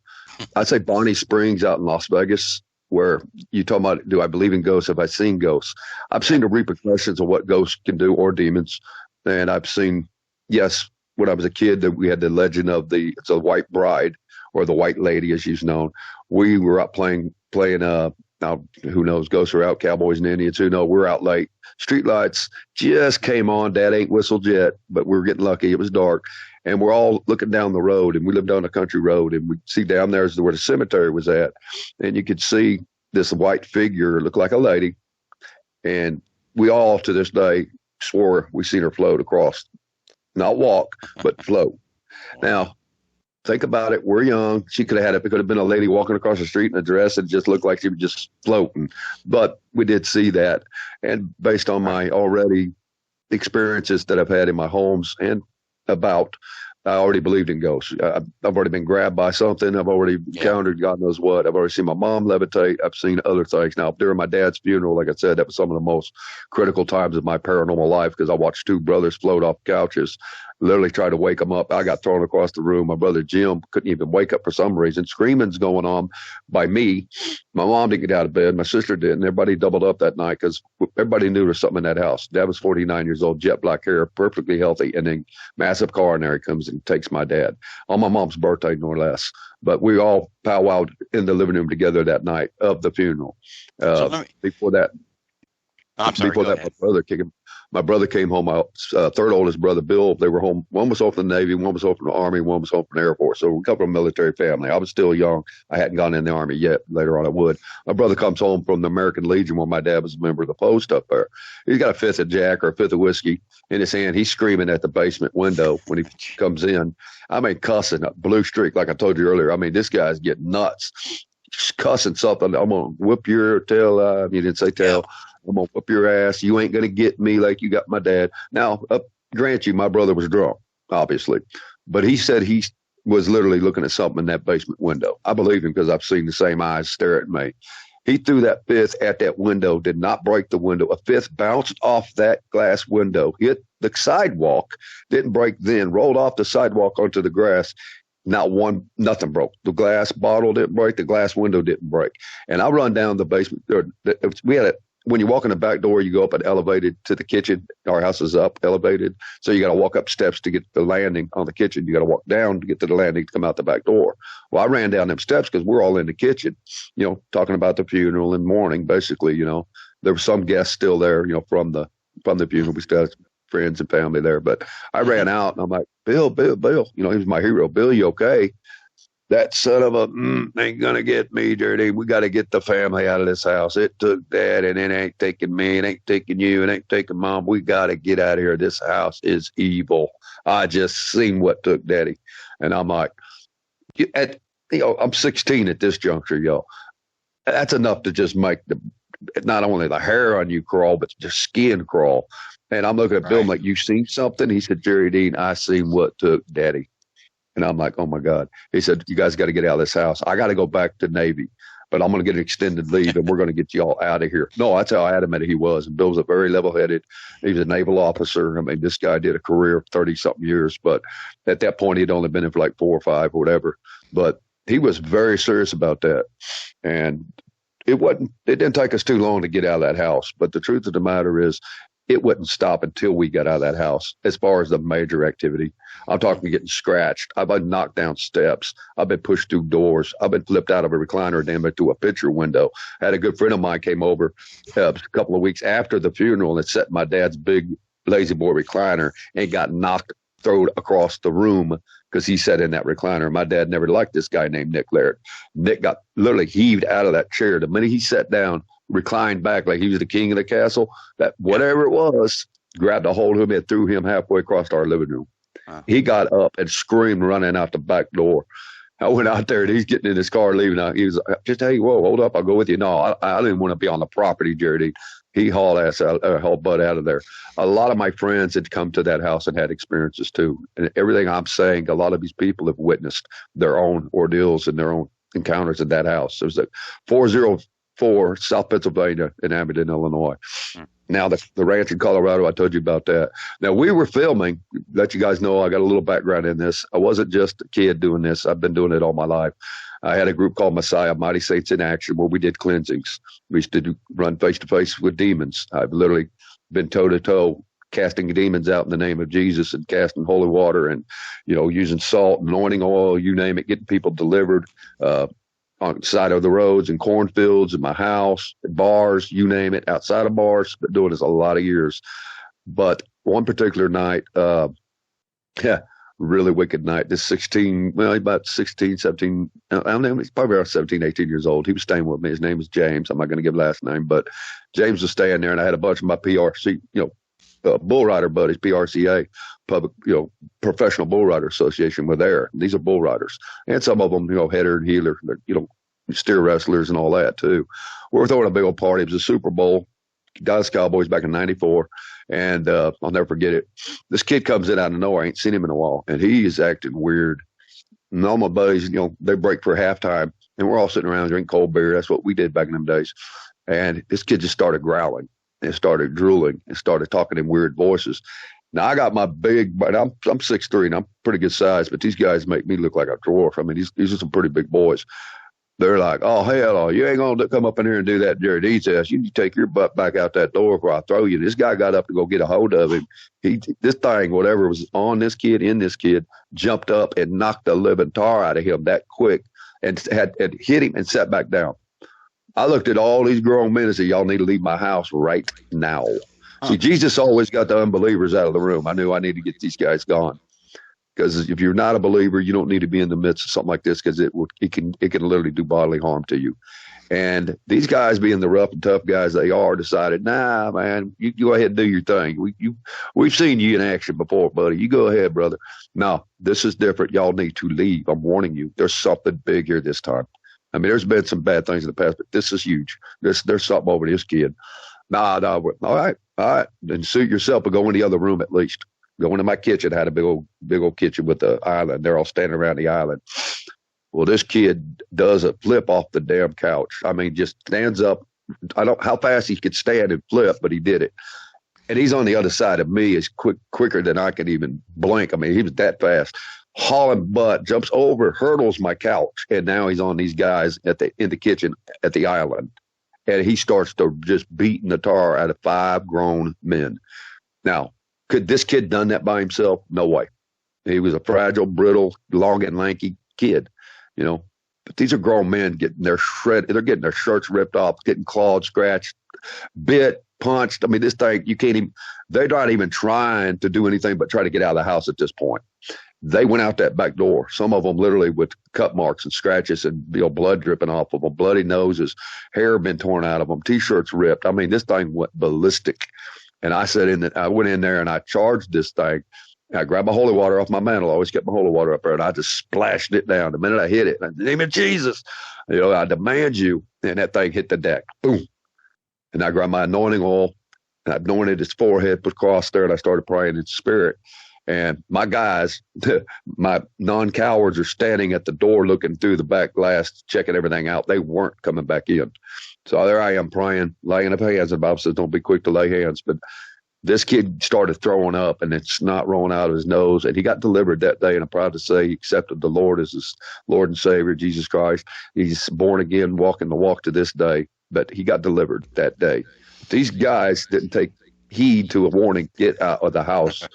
I'd say Bonnie Springs out in Las Vegas, where you talk about, do I believe in ghosts? Have I seen ghosts? I've
Yeah.
seen the repercussions of what ghosts can do or demons. And I've seen, yes, when I was a kid, that we had the legend of it's a white bride or the white lady, as she's known. We were out playing, now who knows, ghosts are out, cowboys and Indians, who know, we're out late. Street lights just came on. Dad ain't whistled yet, but we were getting lucky. It was dark and we're all looking down the road, and we lived on a country road, and we see down there is where the cemetery was at, and you could see this white figure look like a lady, and we all to this day swore we seen her float across, not walk but float.
Wow.
Now think about it, we're young, she could have had it, it could have been a lady walking across the street in a dress and just looked like she was just floating, but we did see that. And based on
Right.
my already experiences that I've had in my homes and about, I already believed in ghosts. I've already been grabbed by something. I've already
Yeah.
encountered God knows what. I've already seen my mom levitate. I've seen other things. Now, during my dad's funeral, like I said, that was some of the most critical times of my paranormal life because I watched two brothers float off couches, literally tried to wake them up. I got thrown across the room. My brother Jim couldn't even wake up for some reason. Screaming's going on by me. My mom didn't get out of bed. My sister didn't. Everybody doubled up that night because everybody knew there was something in that house. Dad was 49 years old, jet black hair, perfectly healthy, and then massive coronary comes and takes my dad on my mom's birthday, no less. But we all powwowed in the living room together that night of the funeral.
So
Uh,
let me.
before that,
I'm sorry.
before
Go
that,
ahead.
my brother came home. My third oldest brother, Bill, they were home. One was home from the Navy, one was home from the Army, one was home from the Air Force. So we come from a military family. I was still young. I hadn't gone in the Army yet. Later on, I would. My brother comes home from the American Legion, where my dad was a member of the post up there. He's got a fifth of Jack or a fifth of whiskey in his hand. He's screaming at the basement window when he comes in. I mean, cussing, a blue streak, like I told you earlier. I mean, this guy's getting nuts, cussing something. I'm gonna whip your tail. You didn't say
Yeah.
tail. I'm gonna whip your ass. You ain't gonna get me like you got my dad. Now, grant you, my brother was drunk, obviously, but he said he was literally looking at something in that basement window. I believe him because I've seen the same eyes stare at me. He threw that fifth at that window, did not break the window. A fifth bounced off that glass window, hit the sidewalk, didn't break then, rolled off the sidewalk onto the grass. Not one, nothing broke. The glass bottle didn't break. The glass window didn't break. And I run down the basement. We had a, when you walk in the back door, you go up and elevated to the kitchen. Our house is up, elevated. So you got to walk up steps to get the landing on the kitchen. You got to walk down to get to the landing to come out the back door. Well, I ran down them steps because we're all in the kitchen, talking about the funeral and mourning, basically, there were some guests still there, from the funeral. We still had friends and family there. But I
Mm-hmm.
ran out and I'm like, Bill, he was my hero. Bill, you okay? That son of a ain't gonna get me, dirty. We got to get the family out of this house. It took dad, and it ain't taking me. It ain't taking you. It ain't taking mom. We got to get out of here. This house is evil. I just seen what took daddy, and I'm like, I'm 16 at this juncture, yo. That's enough to just make not only the hair on you crawl, but the skin crawl. And I'm looking at Bill, I'm
Right.
like, you seen something? He said, Jerry Dean, I seen what took daddy. And I'm like, oh my God. He said, you guys got to get out of this house. I got to go back to Navy, but I'm going to get an extended leave and we're going to get you all out of here. No, that's how adamant he was. And Bill was a very level headed. He was a naval officer. I mean, this guy did a career of 30 something years, but at that point, he'd only been in for like 4 or 5 or whatever. But he was very serious about that. And it didn't take us too long to get out of that house. But the truth of the matter is, it wouldn't stop until we got out of that house as far as the major activity. I'm talking getting scratched. I've been knocked down steps. I've been pushed through doors. I've been flipped out of a recliner damn it to a picture window. I had a good friend of mine came over a couple of weeks after the funeral and sat in my dad's big lazy boy recliner and got knocked thrown across the room because he sat in that recliner. My dad never liked this guy named Nick Laird. Nick got literally heaved out of that chair. The minute he sat down, reclined back like he was the king of the castle, that whatever it was, grabbed a hold of him and threw him halfway across our living room. He got up and screamed running out the back door. I went out there and he's getting in his car leaving. He was just, hey, whoa, hold up, I'll go with you. No, I didn't want to be on the property, Jared. He hauled butt out of there. A lot of my friends had come to that house and had experiences too. And everything I'm saying, a lot of these people have witnessed their own ordeals and their own encounters at that house. It was like 404 South Pennsylvania in Abingdon, Illinois. Now the ranch in Colorado, I told you about that. Now we were filming, let you guys know I got a little background in this. I wasn't just a kid doing this. I've been doing it all my life. I had a group called Messiah, Mighty Saints in Action, where we did cleansings. We used to run face-to-face with demons. I've literally been toe-to-toe casting demons out in the name of Jesus and casting holy water and, using salt, anointing oil, you name it, getting people delivered on the side of the roads and cornfields, in my house, at bars, you name it, outside of bars. Been doing this a lot of years. But one particular night, really wicked night. This 16, well, about 16, 17, I don't know, he's probably around 17, 18 years old. He was staying with me. His name is James. I'm not going to give last name, but James was staying there, and I had a bunch of my PRC, bull rider buddies, PRCA, public, Professional Bull Rider Association were there. These are bull riders. And some of them, header and healer, steer wrestlers and all that too. We were throwing a big old party. It was a Super Bowl, Dallas Cowboys back in '94. And I'll never forget it. This kid comes in out of nowhere. I ain't seen him in a while. And he is acting weird. And all my buddies, they break for halftime. And we're all sitting around drinking cold beer. That's what we did back in them days. And this kid just started growling and started drooling and started talking in weird voices. Now, I got my but I'm 6'3", and I'm pretty good size, but these guys make me look like a dwarf. I mean, these are some pretty big boys. They're like, oh, hell, you ain't going to come up in here and do that, Jared. He says, you need to take your butt back out that door before I throw you. This guy got up to go get a hold of him. This thing, whatever was on this kid, in this kid, jumped up and knocked the living tar out of him that quick and had hit him and sat back down. I looked at all these grown men and said, y'all need to leave my house right now. See, Jesus always got the unbelievers out of the room. I knew I need to get these guys gone. Because if you're not a believer, you don't need to be in the midst of something like this because it can literally do bodily harm to you. And these guys, being the rough and tough guys they are, decided, nah, man, you go ahead and do your thing. We've seen you in action before, buddy. You go ahead, brother. No, this is different. Y'all need to leave. I'm warning you. There's something big here this time. I mean, there's been some bad things in the past, but this is huge. There's something over this kid. Nah, all right. Then suit yourself, but go in the other room at least. Go into my kitchen. I had a big old kitchen with the island. They're all standing around the island. Well, this kid does a flip off the damn couch. I mean, just stands up. I don't know how fast he could stand and flip, but he did it. And he's on the other side of me. It's quicker than I could even blink. I mean, he was that fast. Hauling butt, jumps over, hurdles my couch, and now he's on these guys in the kitchen at the island. And he starts to just beating the tar out of 5 grown men. Now, could this kid done that by himself? No way. He was a fragile, brittle, long and lanky kid, But these are grown men getting their they're getting their shirts ripped off, getting clawed, scratched, bit, punched. I mean, this thing, you can't even, they're not even trying to do anything but try to get out of the house at this point. They went out that back door, some of them literally with cut marks and scratches and blood dripping off of them, bloody noses, hair been torn out of them, T-shirts ripped. I mean, this thing went ballistic. And I went in there and I charged this thing. I grabbed my holy water off my mantle. I always kept my holy water up there, and I just splashed it down. The minute I hit it, in the name of Jesus, I demand you. And that thing hit the deck. Boom. And I grabbed my anointing oil and I anointed his forehead, put across there, and I started praying in spirit. And my guys, my non-cowards, are standing at the door looking through the back glass, checking everything out. They weren't coming back in. So there I am praying, laying of hands. The Bible says don't be quick to lay hands. But This kid started throwing up and it's not rolling out of his nose. And he got delivered that day. And I'm proud to say he accepted the Lord as his Lord and Savior, Jesus Christ. He's born again, walking the walk to this day. But he got delivered that day. These guys didn't take heed to a warning, get out of the house.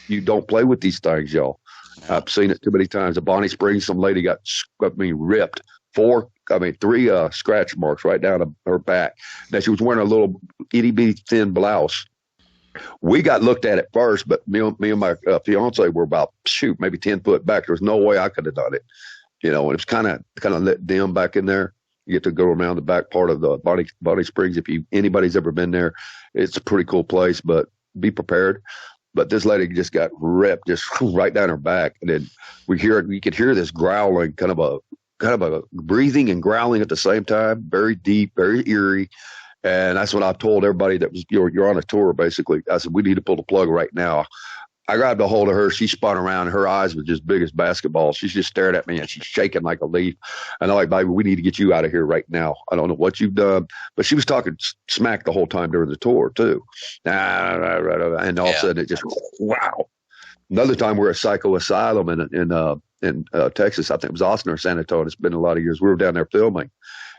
You don't play with these things, y'all.
No.
I've seen it too many times. At Bonnie Springs, some lady got, ripped. Three scratch marks right down her back. Now she was wearing a little itty bitty thin blouse. We got looked at first, but me and my fiance were about maybe 10 foot back. There was no way I could have done it, and it's kind of lit dim back in there. You get to go around the back part of the Bonnie Springs. If anybody's ever been there, it's a pretty cool place, but be prepared. But this lady just got ripped just right down her back, and then we could hear this growling, kind of a breathing and growling at the same time, very deep, very eerie. And that's what I told everybody that was, you're on a tour, basically. I said, we need to pull the plug right now. I grabbed a hold of her. She spun around. Her eyes were just big as basketballs. She's just staring at me and she's shaking like a leaf. And I'm like, baby, we need to get you out of here right now. I don't know what you've done. But she was talking smack the whole time during the tour, too. And all of a
Yeah.
sudden, it just, wow. Another time we're at Psycho Asylum in Texas. I think it was Austin or San Antonio. It's been a lot of years. We were down there filming.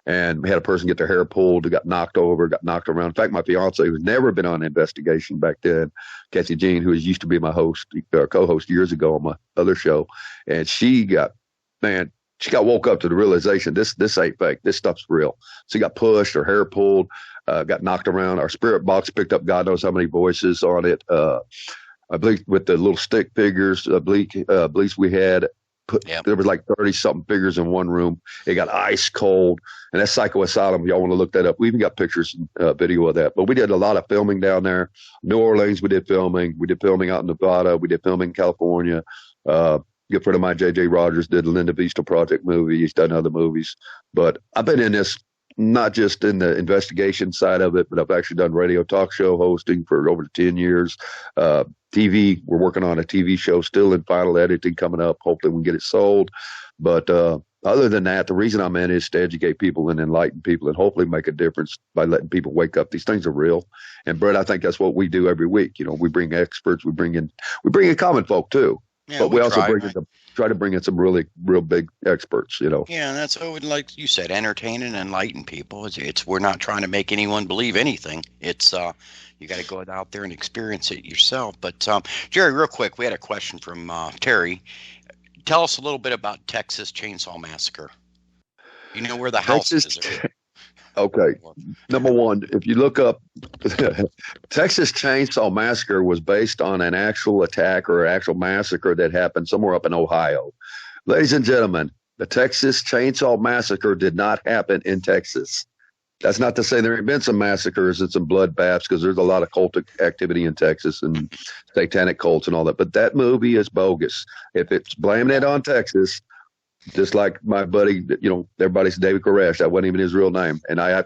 And we had a person get their hair pulled, got knocked over, got knocked around. In fact, my fiance, who's never been on an investigation back then, Kathy Jean, who used to be my co-host years ago on my other show, and she got woke up to the realization this ain't fake. This stuff's real. So she got pushed, her hair pulled, got knocked around. Our spirit box picked up God knows how many voices on it. I believe with the little stick figures, beliefs we had.
Yep.
There was like 30 something figures in one room. It got ice cold, and that's Psycho Asylum. Y'all want to look that up? We even got pictures, video of that. But we did a lot of filming down there. New Orleans, we did filming. We did filming out in Nevada. We did filming in California. Good friend of mine, J.J. Rogers, did the Linda Vista Project movie. He's done other movies. But I've been in this not just in the investigation side of it, but I've actually done radio talk show hosting for over 10 years. TV, we're working on a TV show still in final editing coming up. Hopefully we can get it sold. But other than that, the reason I'm in is to educate people and enlighten people and hopefully make a difference by letting people wake up. These things are real. And Brett, I think that's what we do every week. We bring experts, we bring in common folk too.
Yeah,
but we also
try.
try to bring in some really real big experts,
Yeah, and that's like you said, entertain and enlighten people. We're not trying to make anyone believe anything. It's you got to go out there and experience it yourself. But Jerry, real quick, we had a question from Terry. Tell us a little bit about Texas Chainsaw Massacre. You know where the house
Texas.
is.
Okay. Number one, if you look up Texas Chainsaw Massacre was based on an actual attack or actual massacre that happened somewhere up in Ohio. Ladies and gentlemen, the Texas Chainsaw Massacre did not happen in Texas. That's not to say there ain't been some massacres and some bloodbaths, because there's a lot of cult activity in Texas and satanic cults and all that. But that movie is bogus. If it's blaming it on Texas, just like my buddy, everybody's David Koresh. That wasn't even his real name. And I have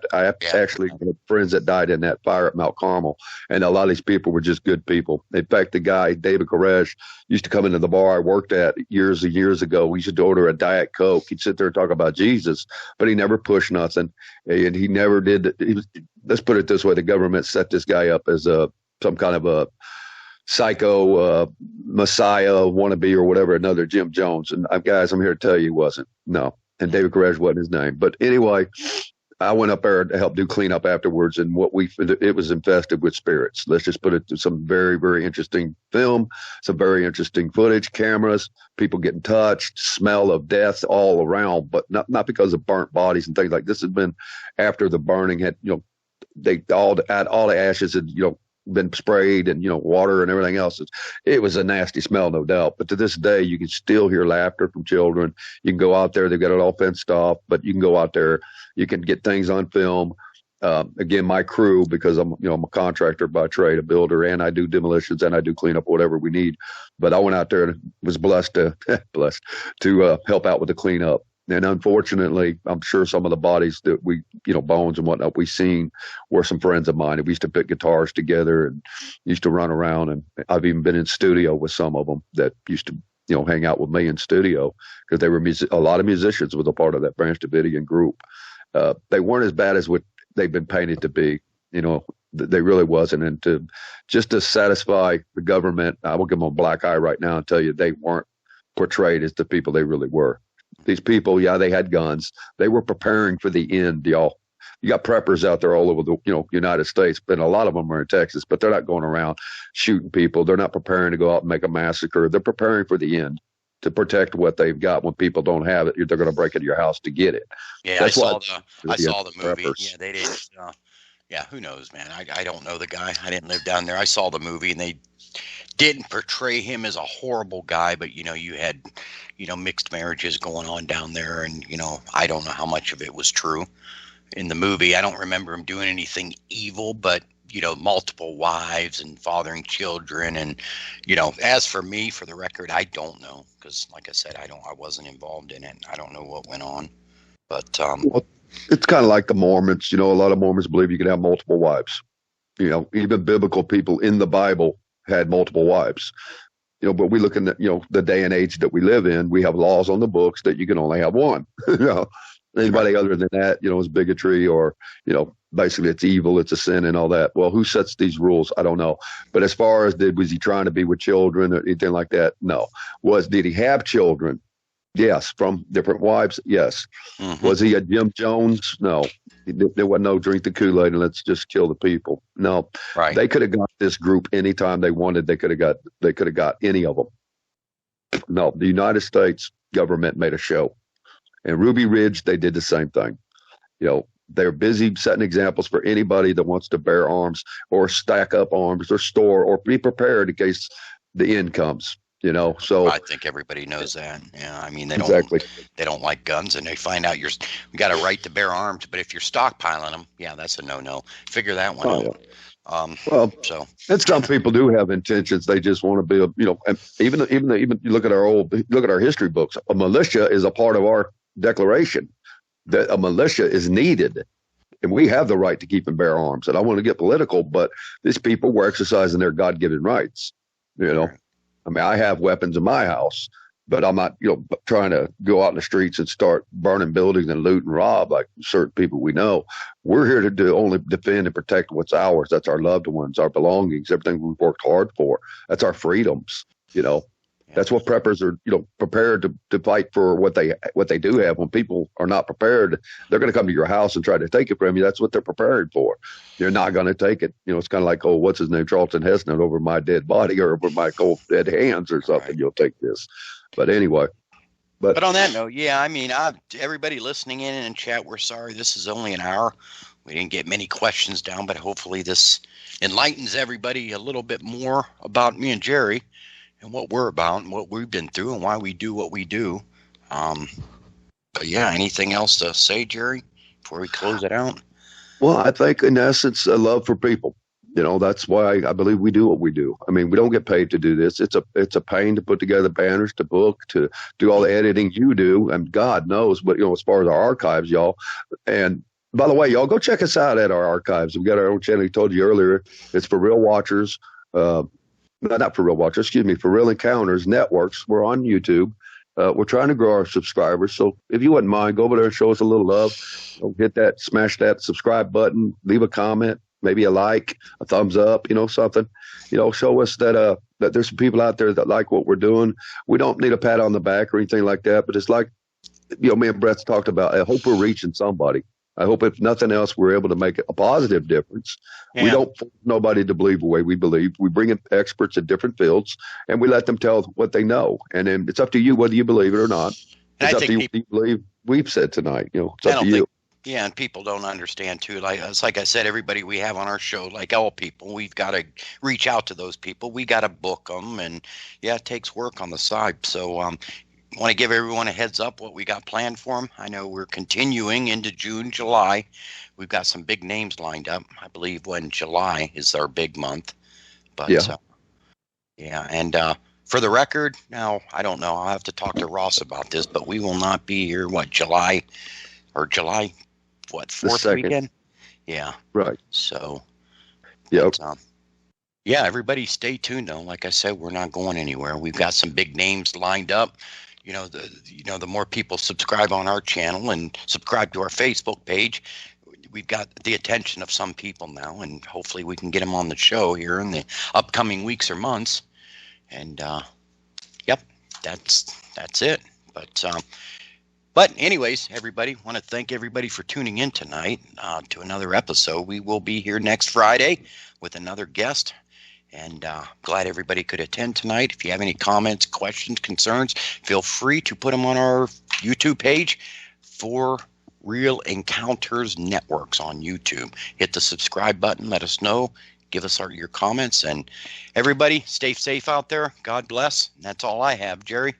actually have friends that died in that fire at Mount Carmel. And a lot of these people were just good people. In fact, the guy, David Koresh, used to come into the bar I worked at years and years ago. We used to order a Diet Coke. He'd sit there and talk about Jesus, but he never pushed nothing. And he never did. Let's put it this way. The government set this guy up as some kind of a psycho messiah wannabe or whatever, another Jim Jones. And guys, I'm here to tell you he wasn't. No. And David Koresh wasn't his name. But anyway, I went up there to help do cleanup afterwards, and it was infested with spirits. Let's just put it to some very, very interesting film, some very interesting footage, cameras, people getting touched, smell of death all around, but not because of burnt bodies and things like this. Had been after the burning had, they all the ashes had, been sprayed and, water and everything else. It was a nasty smell, no doubt. But to this day, you can still hear laughter from children. You can go out there. They've got it all fenced off, but you can go out there. You can get things on film. Again, my crew, because I'm a contractor by trade, a builder, and I do demolitions and I do cleanup, whatever we need. But I went out there and was blessed to help out with the cleanup. And unfortunately, I'm sure some of the bodies that we, bones and whatnot we seen were some friends of mine. And we used to pick guitars together and used to run around. And I've even been in studio with some of them that used to, hang out with me in studio, because they were a lot of musicians was a part of that Branch Davidian group. They weren't as bad as what they've been painted to be. They really wasn't. And to just to satisfy the government, I will give them a black eye right now and tell you they weren't portrayed as the people they really were. These people, yeah, they had guns. They were preparing for the end, y'all. You got preppers out there all over the United States, but a lot of them are in Texas. But they're not going around shooting people. They're not preparing to go out and make a massacre. They're preparing for the end to protect what they've got. When people don't have it, they're going to break into your house to get it.
Yeah,
That's why
I saw the movie.
preppers.
Yeah, they didn't. Yeah, who knows, man? I don't know the guy. I didn't live down there. I saw the movie, and they didn't portray him as a horrible guy, but you had mixed marriages going on down there, and I don't know how much of it was true in the movie. I don't remember him doing anything evil, but multiple wives and fathering children, and as for me, for the record, I don't know, because like I said, I wasn't involved in it. I don't know what went on, but
Well, it's kind of like the Mormons. A lot of Mormons believe you can have multiple wives. Even biblical people in the Bible had multiple wives. But we look in the day and age that we live in, we have laws on the books that you can only have one. Anybody other than that, is bigotry, or, basically it's evil, it's a sin and all that. Well, who sets these rules? I don't know. But as far as was he trying to be with children or anything like that? No. Did he have children? Yes. From different wives? Yes.
mm-hmm.
Was he a Jim Jones? No. There was no drink the Kool-Aid and let's just kill the people. No.
Right.
They could have got this group anytime they wanted. They could have got any of them. No, the United States government made a show. And Ruby Ridge, they did the same thing. They're busy setting examples for anybody that wants to bear arms or stack up arms or store or be prepared in case the end comes. So
I think everybody knows that. Yeah, I mean they don't like guns, and they find out you got a right to bear arms, but if you're stockpiling them, yeah, that's a no. Figure that one out.
Yeah. And some
yeah.
people do have intentions. They just want to be, and even you look at our history books. A militia is a part of our Declaration that a militia is needed, and we have the right to keep and bear arms. And I want to get political, but these people were exercising their God-given rights. I mean, I have weapons in my house, but I'm not, trying to go out in the streets and start burning buildings and loot and rob like certain people we know. We're here to only defend and protect what's ours. That's our loved ones, our belongings, everything we've worked hard for. That's our freedoms. That's what preppers are, prepared to fight for what they do have. When people are not prepared, they're going to come to your house and try to take it from you. That's what they're prepared for. They're not going to take it. It's kind of like, what's his name? Charlton Heston over my dead body or over my cold dead hands or something. Right. You'll take this. But anyway.
But on that note, yeah, I mean, everybody listening in chat, we're sorry. This is only an hour. We didn't get many questions down, but hopefully this enlightens everybody a little bit more about me and Jerry. And what we're about and what we've been through and why we do what we do. But yeah, anything else to say, Jerry, before we close it out?
Well, I think in essence, a love for people. That's why I believe we do what we do. I mean, we don't get paid to do this. It's a pain to put together banners, to book, to do all the editing you do. And God knows, but as far as our archives, y'all. And by the way, y'all go check us out at our archives. We've got our own channel. I told you earlier. It's for real watchers. Not for real watchers, excuse me, for Real Encounters Networks. We're on YouTube. We're trying to grow our subscribers. So if you wouldn't mind, go over there and show us a little love. Hit that, smash that subscribe button, leave a comment, maybe a like, a thumbs up, something. Show us that there's some people out there that like what we're doing. We don't need a pat on the back or anything like that, but it's like, me and Brett's talked about, I hope we're reaching somebody. I hope if nothing else, we're able to make a positive difference. Yeah. We don't force nobody to believe the way we believe. We bring in experts in different fields and we let them tell what they know. And then it's up to you whether you believe it or not. It's up to you what you believe we've said tonight. It's up to you.
Yeah, and people don't understand too. Like I said, everybody we have on our show, like all people, we've got to reach out to those people. We got to book them, and yeah, it takes work on the side. So want to give everyone a heads up what we got planned for them. I know we're continuing into June, July. We've got some big names lined up. I believe when July is our big month. But yeah, and for the record, now I don't know. I'll have to talk to Ross about this, but we will not be here. July 4th weekend? Yeah.
Right.
So.
Yeah.
Yeah, everybody stay tuned though. Like I said, we're not going anywhere. We've got some big names lined up. The more people subscribe on our channel and subscribe to our Facebook page, we've got the attention of some people now, and hopefully we can get them on the show here in the upcoming weeks or months. And yep, that's it. But anyways, everybody, want to thank everybody for tuning in tonight to another episode. We will be here next Friday with another guest. And glad everybody could attend tonight. If you have any comments, questions, concerns, feel free to put them on our YouTube page for Real Encounters Networks on YouTube. Hit the subscribe button. Let us know. Give us your comments. And everybody, stay safe out there. God bless. That's all I have, Jerry.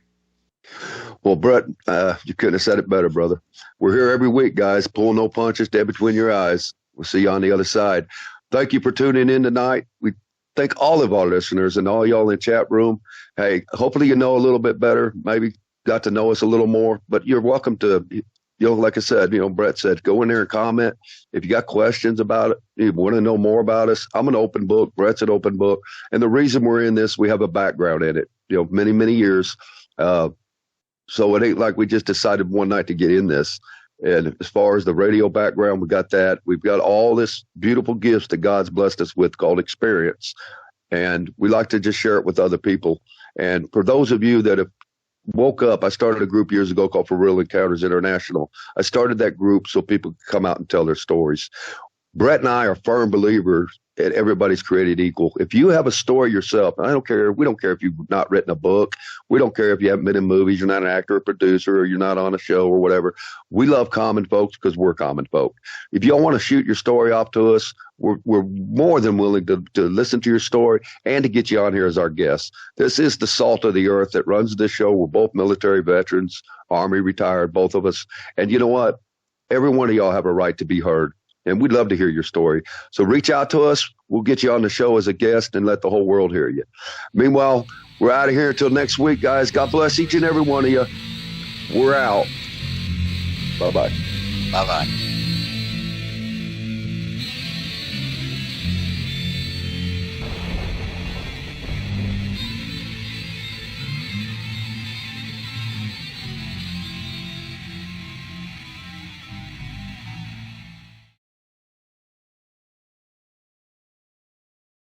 Well, Brett, you couldn't have said it better, brother. We're here every week, guys. Pull no punches, dead between your eyes. We'll see you on the other side. Thank you for tuning in tonight. We thank all of our listeners and all y'all in the chat room. Hey, hopefully you know a little bit better, maybe got to know us a little more, but you're welcome to, like I said, Brett said, go in there and comment. If you got questions about it, you want to know more about us, I'm an open book. Brett's an open book. And the reason we're in this, we have a background in it, many, many years. So it ain't like we just decided one night to get in this. And as far as the radio background, we got that. We've got all this beautiful gifts that God's blessed us with called experience. And we like to just share it with other people. And for those of you that have woke up, I started a group years ago called For Real Encounters International. I started that group so people could come out and tell their stories. Brett and I are firm believers that everybody's created equal. If you have a story yourself, I don't care. We don't care if you've not written a book. We don't care if you haven't been in movies. You're not an actor or producer, or you're not on a show or whatever. We love common folks because we're common folk. If you want to shoot your story off to us, we're more than willing to listen to your story and to get you on here as our guest. This is the salt of the earth that runs this show. We're both military veterans, Army retired, both of us. And you know what? Every one of y'all have a right to be heard. And we'd love to hear your story. So reach out to us. We'll get you on the show as a guest and let the whole world hear you. Meanwhile, we're out of here until next week, guys. God bless each and every one of you. We're out. Bye-bye.
Bye-bye.